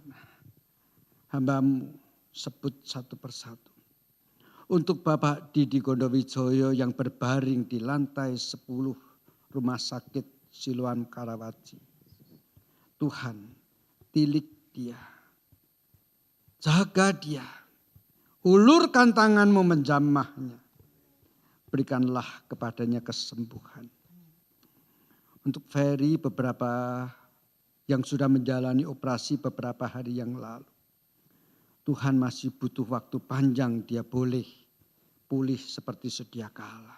[SPEAKER 1] hamba-Mu sebut satu persatu. Untuk Bapak Didi Gondowijoyo yang berbaring di lantai 10 Rumah Sakit Siloam Karawaci. Tuhan, tilik dia, jaga dia, ulurkan tangan-Mu menjamahnya. Berikanlah kepadanya kesembuhan. Untuk Ferry beberapa yang sudah menjalani operasi beberapa hari yang lalu. Tuhan masih butuh waktu panjang dia boleh pulih seperti sedia kala.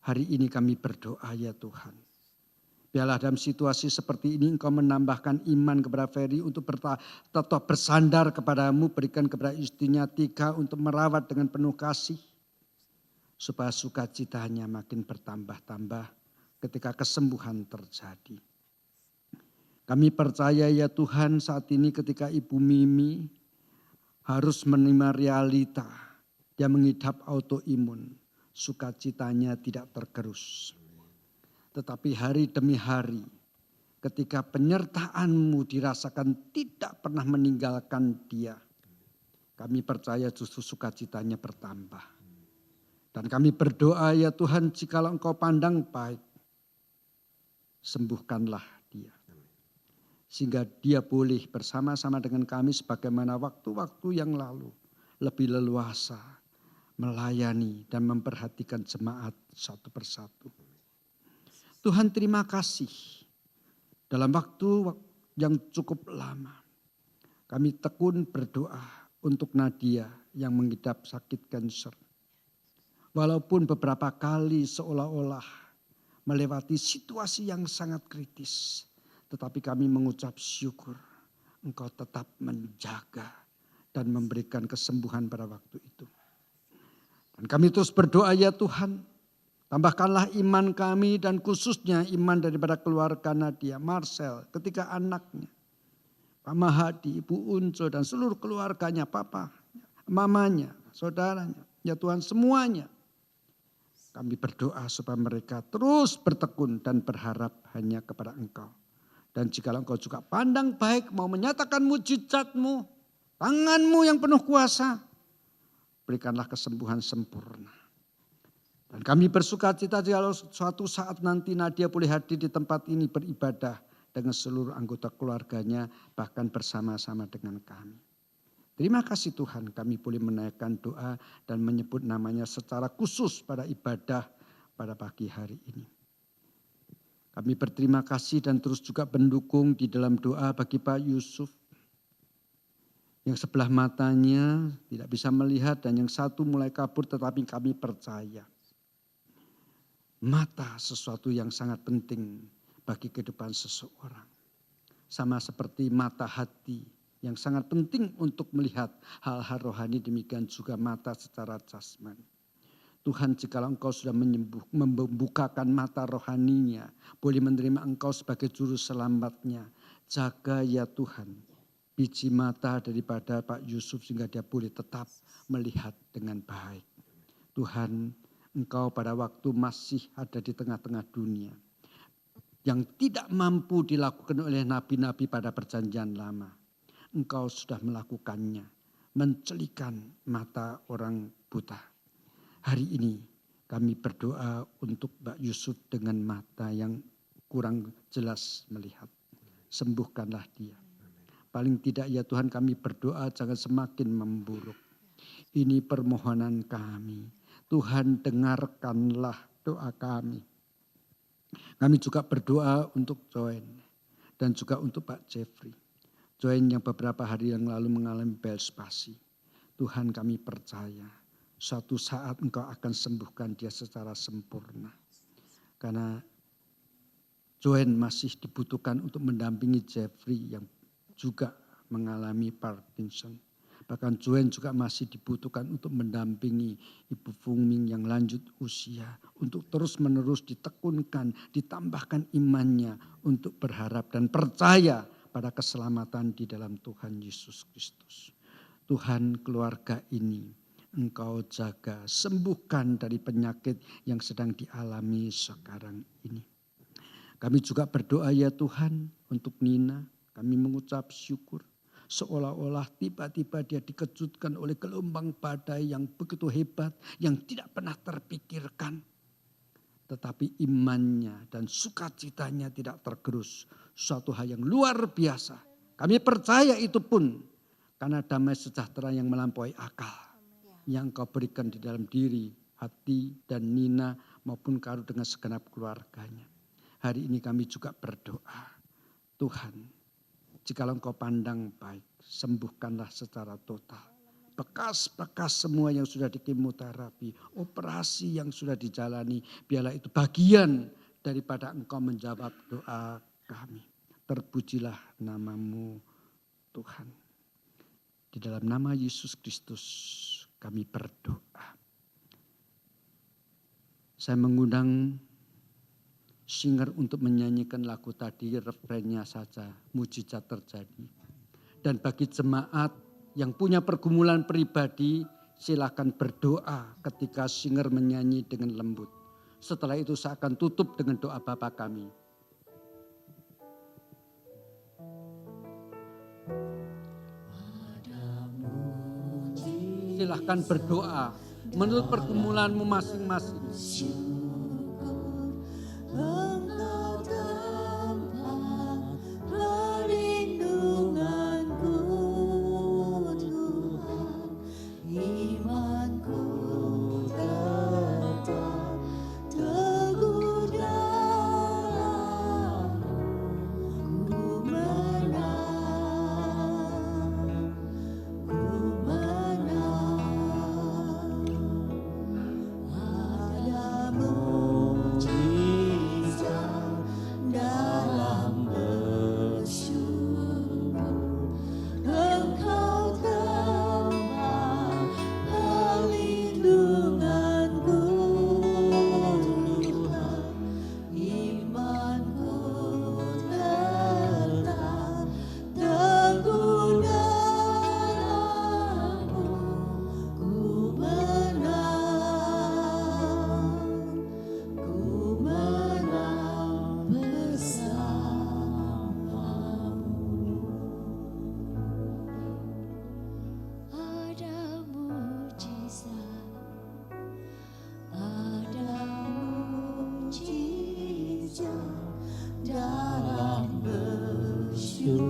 [SPEAKER 1] Hari ini kami berdoa ya Tuhan. Biarlah dalam situasi seperti ini Engkau menambahkan iman kepada Ferry untuk tetap bersandar kepadamu. Berikan kepada istrinya Tika untuk merawat dengan penuh kasih. supaya sukacitanya makin bertambah-tambah ketika kesembuhan terjadi. Kami percaya ya Tuhan, saat ini ketika Ibu Mimi harus menerima realita, dia mengidap autoimun, sukacitanya tidak tergerus. Tetapi hari demi hari, ketika penyertaan-Mu dirasakan tidak pernah meninggalkan dia, kami percaya justru sukacitanya bertambah. Dan kami berdoa ya Tuhan, jikalau Engkau pandang baik, sembuhkanlah dia. Sehingga dia boleh bersama-sama dengan kami sebagaimana waktu-waktu yang lalu lebih leluasa melayani dan memperhatikan jemaat satu persatu. Tuhan terima kasih dalam waktu yang cukup lama kami tekun berdoa untuk Nadia yang mengidap sakit kanker. Walaupun beberapa kali seolah-olah melewati situasi yang sangat kritis. Tetapi kami mengucap syukur Engkau tetap menjaga dan memberikan kesembuhan pada waktu itu. Dan kami terus berdoa ya Tuhan, tambahkanlah iman kami dan khususnya iman daripada keluarga Nadia, Marcel, ketika anaknya, Pak Mahadi, Ibu Unco dan seluruh keluarganya, papa, mamanya, saudaranya, ya Tuhan semuanya. Kami berdoa supaya mereka terus bertekun dan berharap hanya kepada Engkau. Dan jika Engkau juga pandang baik mau menyatakan mujizat-Mu, tangan-Mu yang penuh kuasa, berikanlah kesembuhan sempurna. Dan kami bersukacita kalau suatu saat nanti Nadia boleh hadir di tempat ini beribadah dengan seluruh anggota keluarganya, bahkan bersama-sama dengan kami. Terima kasih Tuhan, kami boleh menaikkan doa dan menyebut namanya secara khusus pada ibadah pada pagi hari ini. Kami berterima kasih dan terus juga mendukung di dalam doa bagi Pak Yusuf. Yang sebelah matanya tidak bisa melihat dan yang satu mulai kabur, tetapi kami percaya. Mata sesuatu yang sangat penting bagi kehidupan seseorang. Sama seperti mata hati yang sangat penting untuk melihat hal-hal rohani, demikian juga mata secara jasmani. Tuhan, jikalau Engkau sudah membukakan mata rohaninya, boleh menerima Engkau sebagai juru selamatnya. Jaga ya Tuhan biji mata daripada Pak Yusuf sehingga dia boleh tetap melihat dengan baik. Tuhan, Engkau pada waktu masih ada di tengah-tengah dunia yang tidak mampu dilakukan oleh nabi-nabi pada perjanjian lama. Engkau sudah melakukannya, mencelikan mata orang buta. Hari ini kami berdoa untuk Mbak Yusuf dengan mata yang kurang jelas melihat. Sembuhkanlah dia. Paling tidak ya Tuhan kami berdoa jangan semakin memburuk. Ini permohonan kami. Tuhan dengarkanlah doa kami. Kami juga berdoa untuk Joen dan juga untuk Pak Jeffrey. Joen yang beberapa hari yang lalu mengalami bel spasi. Tuhan kami percaya. Suatu saat Engkau akan sembuhkan dia secara sempurna. Karena Joen masih dibutuhkan untuk mendampingi Jeffrey yang juga mengalami Parkinson. Bahkan Joen juga masih dibutuhkan untuk mendampingi Ibu Fungming yang lanjut usia. Untuk terus menerus ditekunkan, ditambahkan imannya untuk berharap dan percaya pada keselamatan di dalam Tuhan Yesus Kristus. Tuhan, keluarga ini Engkau jaga, sembuhkan dari penyakit yang sedang dialami sekarang ini. Kami juga berdoa ya Tuhan untuk Nina. Kami mengucap syukur. Seolah-olah tiba-tiba dia dikejutkan oleh gelombang badai yang begitu hebat. Yang tidak pernah terpikirkan. Tetapi imannya dan sukacitanya tidak tergerus. Suatu hal yang luar biasa. Kami percaya itu pun karena damai sejahtera yang melampaui akal. Yang Engkau berikan di dalam diri, hati dan Nina maupun Karu dengan segenap keluarganya. Hari ini kami juga berdoa. Tuhan, jikalau Engkau pandang baik, sembuhkanlah secara total. Bekas-bekas semua yang sudah dikemoterapi, operasi yang sudah dijalani, biarlah itu bagian daripada Engkau menjawab doa kami. Terpujilah nama-Mu Tuhan. Di dalam nama Yesus Kristus kami berdoa. Saya mengundang singer untuk menyanyikan lagu tadi, refrennya saja, mujizat terjadi. Dan bagi jemaat yang punya pergumulan pribadi, silakan berdoa ketika singer menyanyi dengan lembut. Setelah itu saya akan tutup dengan doa Bapa kami. Silahkan berdoa menurut pergumulanmu masing-masing.
[SPEAKER 6] Engkau tempat perlindunganku Tuhan, imanku tetap teguh dalam-Mu, ku menang, ku menang. Ada mujizat dalam bersyukur, Engkau tempat perlindunganku Tuhan, imanku tetap teguh dalam-Mu, ku menang bersamamu. Ada mujizat, ada mujizat dalam bersyukur,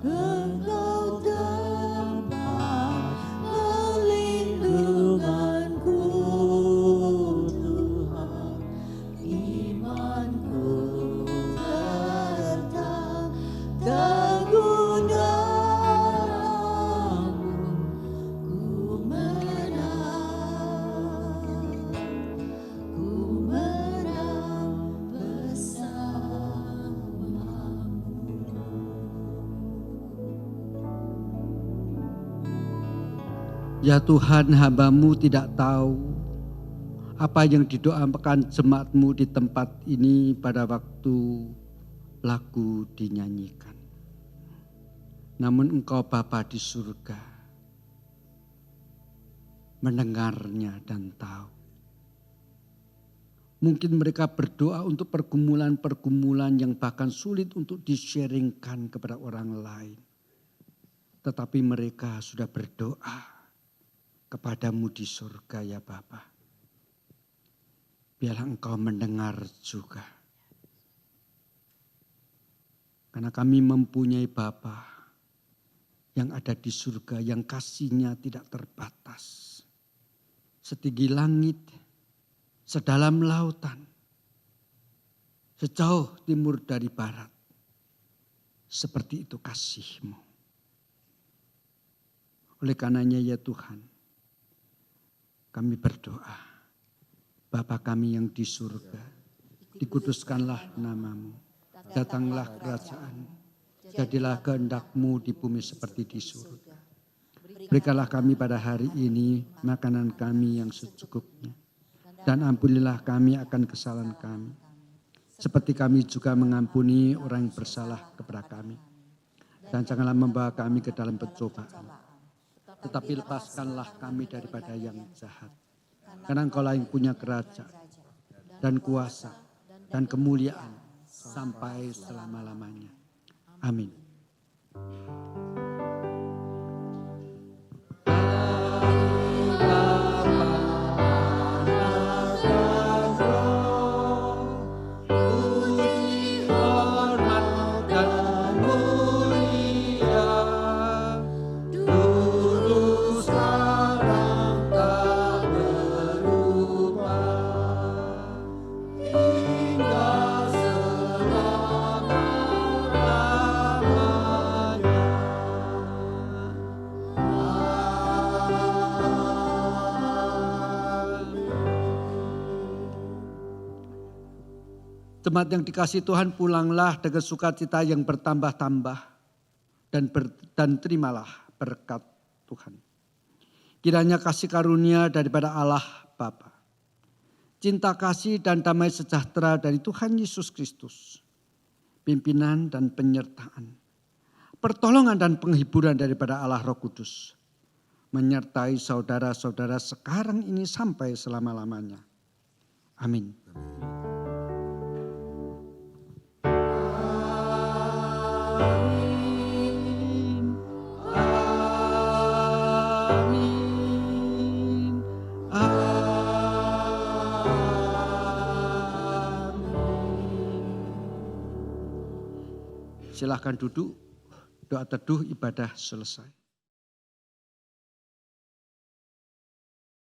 [SPEAKER 6] Engkau tempat perlindunganku Tuhan, imanku tetap teguh dalam-Mu, ku menang bersamamu.
[SPEAKER 1] Ya Tuhan, hamba-Mu tidak tahu apa yang didoakan jemaat-Mu di tempat ini pada waktu lagu dinyanyikan. Namun Engkau Bapa di surga mendengarnya dan tahu. Mungkin mereka berdoa untuk pergumulan-pergumulan yang bahkan sulit untuk di-sharingkan kepada orang lain. Tetapi mereka sudah berdoa kepada-Mu di surga ya Bapa. Biarlah Engkau mendengar juga. Karena kami mempunyai Bapa yang ada di surga, yang kasih-Nya tidak terbatas. Setinggi langit, sedalam lautan, sejauh timur dari barat. Seperti itu kasih-Mu. Oleh karenanya ya Tuhan, kami berdoa, Bapa kami yang di surga, dikuduskanlah nama-Mu, datanglah kerajaan-Mu, jadilah kehendak-Mu di bumi seperti di surga. Berikanlah kami pada hari ini makanan kami yang secukupnya, dan ampunilah kami akan kesalahan kami, seperti kami juga mengampuni orang yang bersalah kepada kami. Dan janganlah membawa kami ke dalam pencobaan, tetapi lepaskanlah kami daripada yang jahat. Karena Engkaulah yang punya kerajaan dan kuasa dan kemuliaan sampai selama-lamanya. Amin. Jemaat yang dikasihi Tuhan, pulanglah dengan sukacita yang bertambah-tambah dan terimalah berkat Tuhan. Kiranya kasih karunia daripada Allah Bapa, cinta kasih dan damai sejahtera dari Tuhan Yesus Kristus, pimpinan dan penyertaan, pertolongan dan penghiburan daripada Allah Roh Kudus, menyertai saudara-saudara sekarang ini sampai selama-lamanya. Amin. Silahkan duduk, doa teduh ibadah selesai.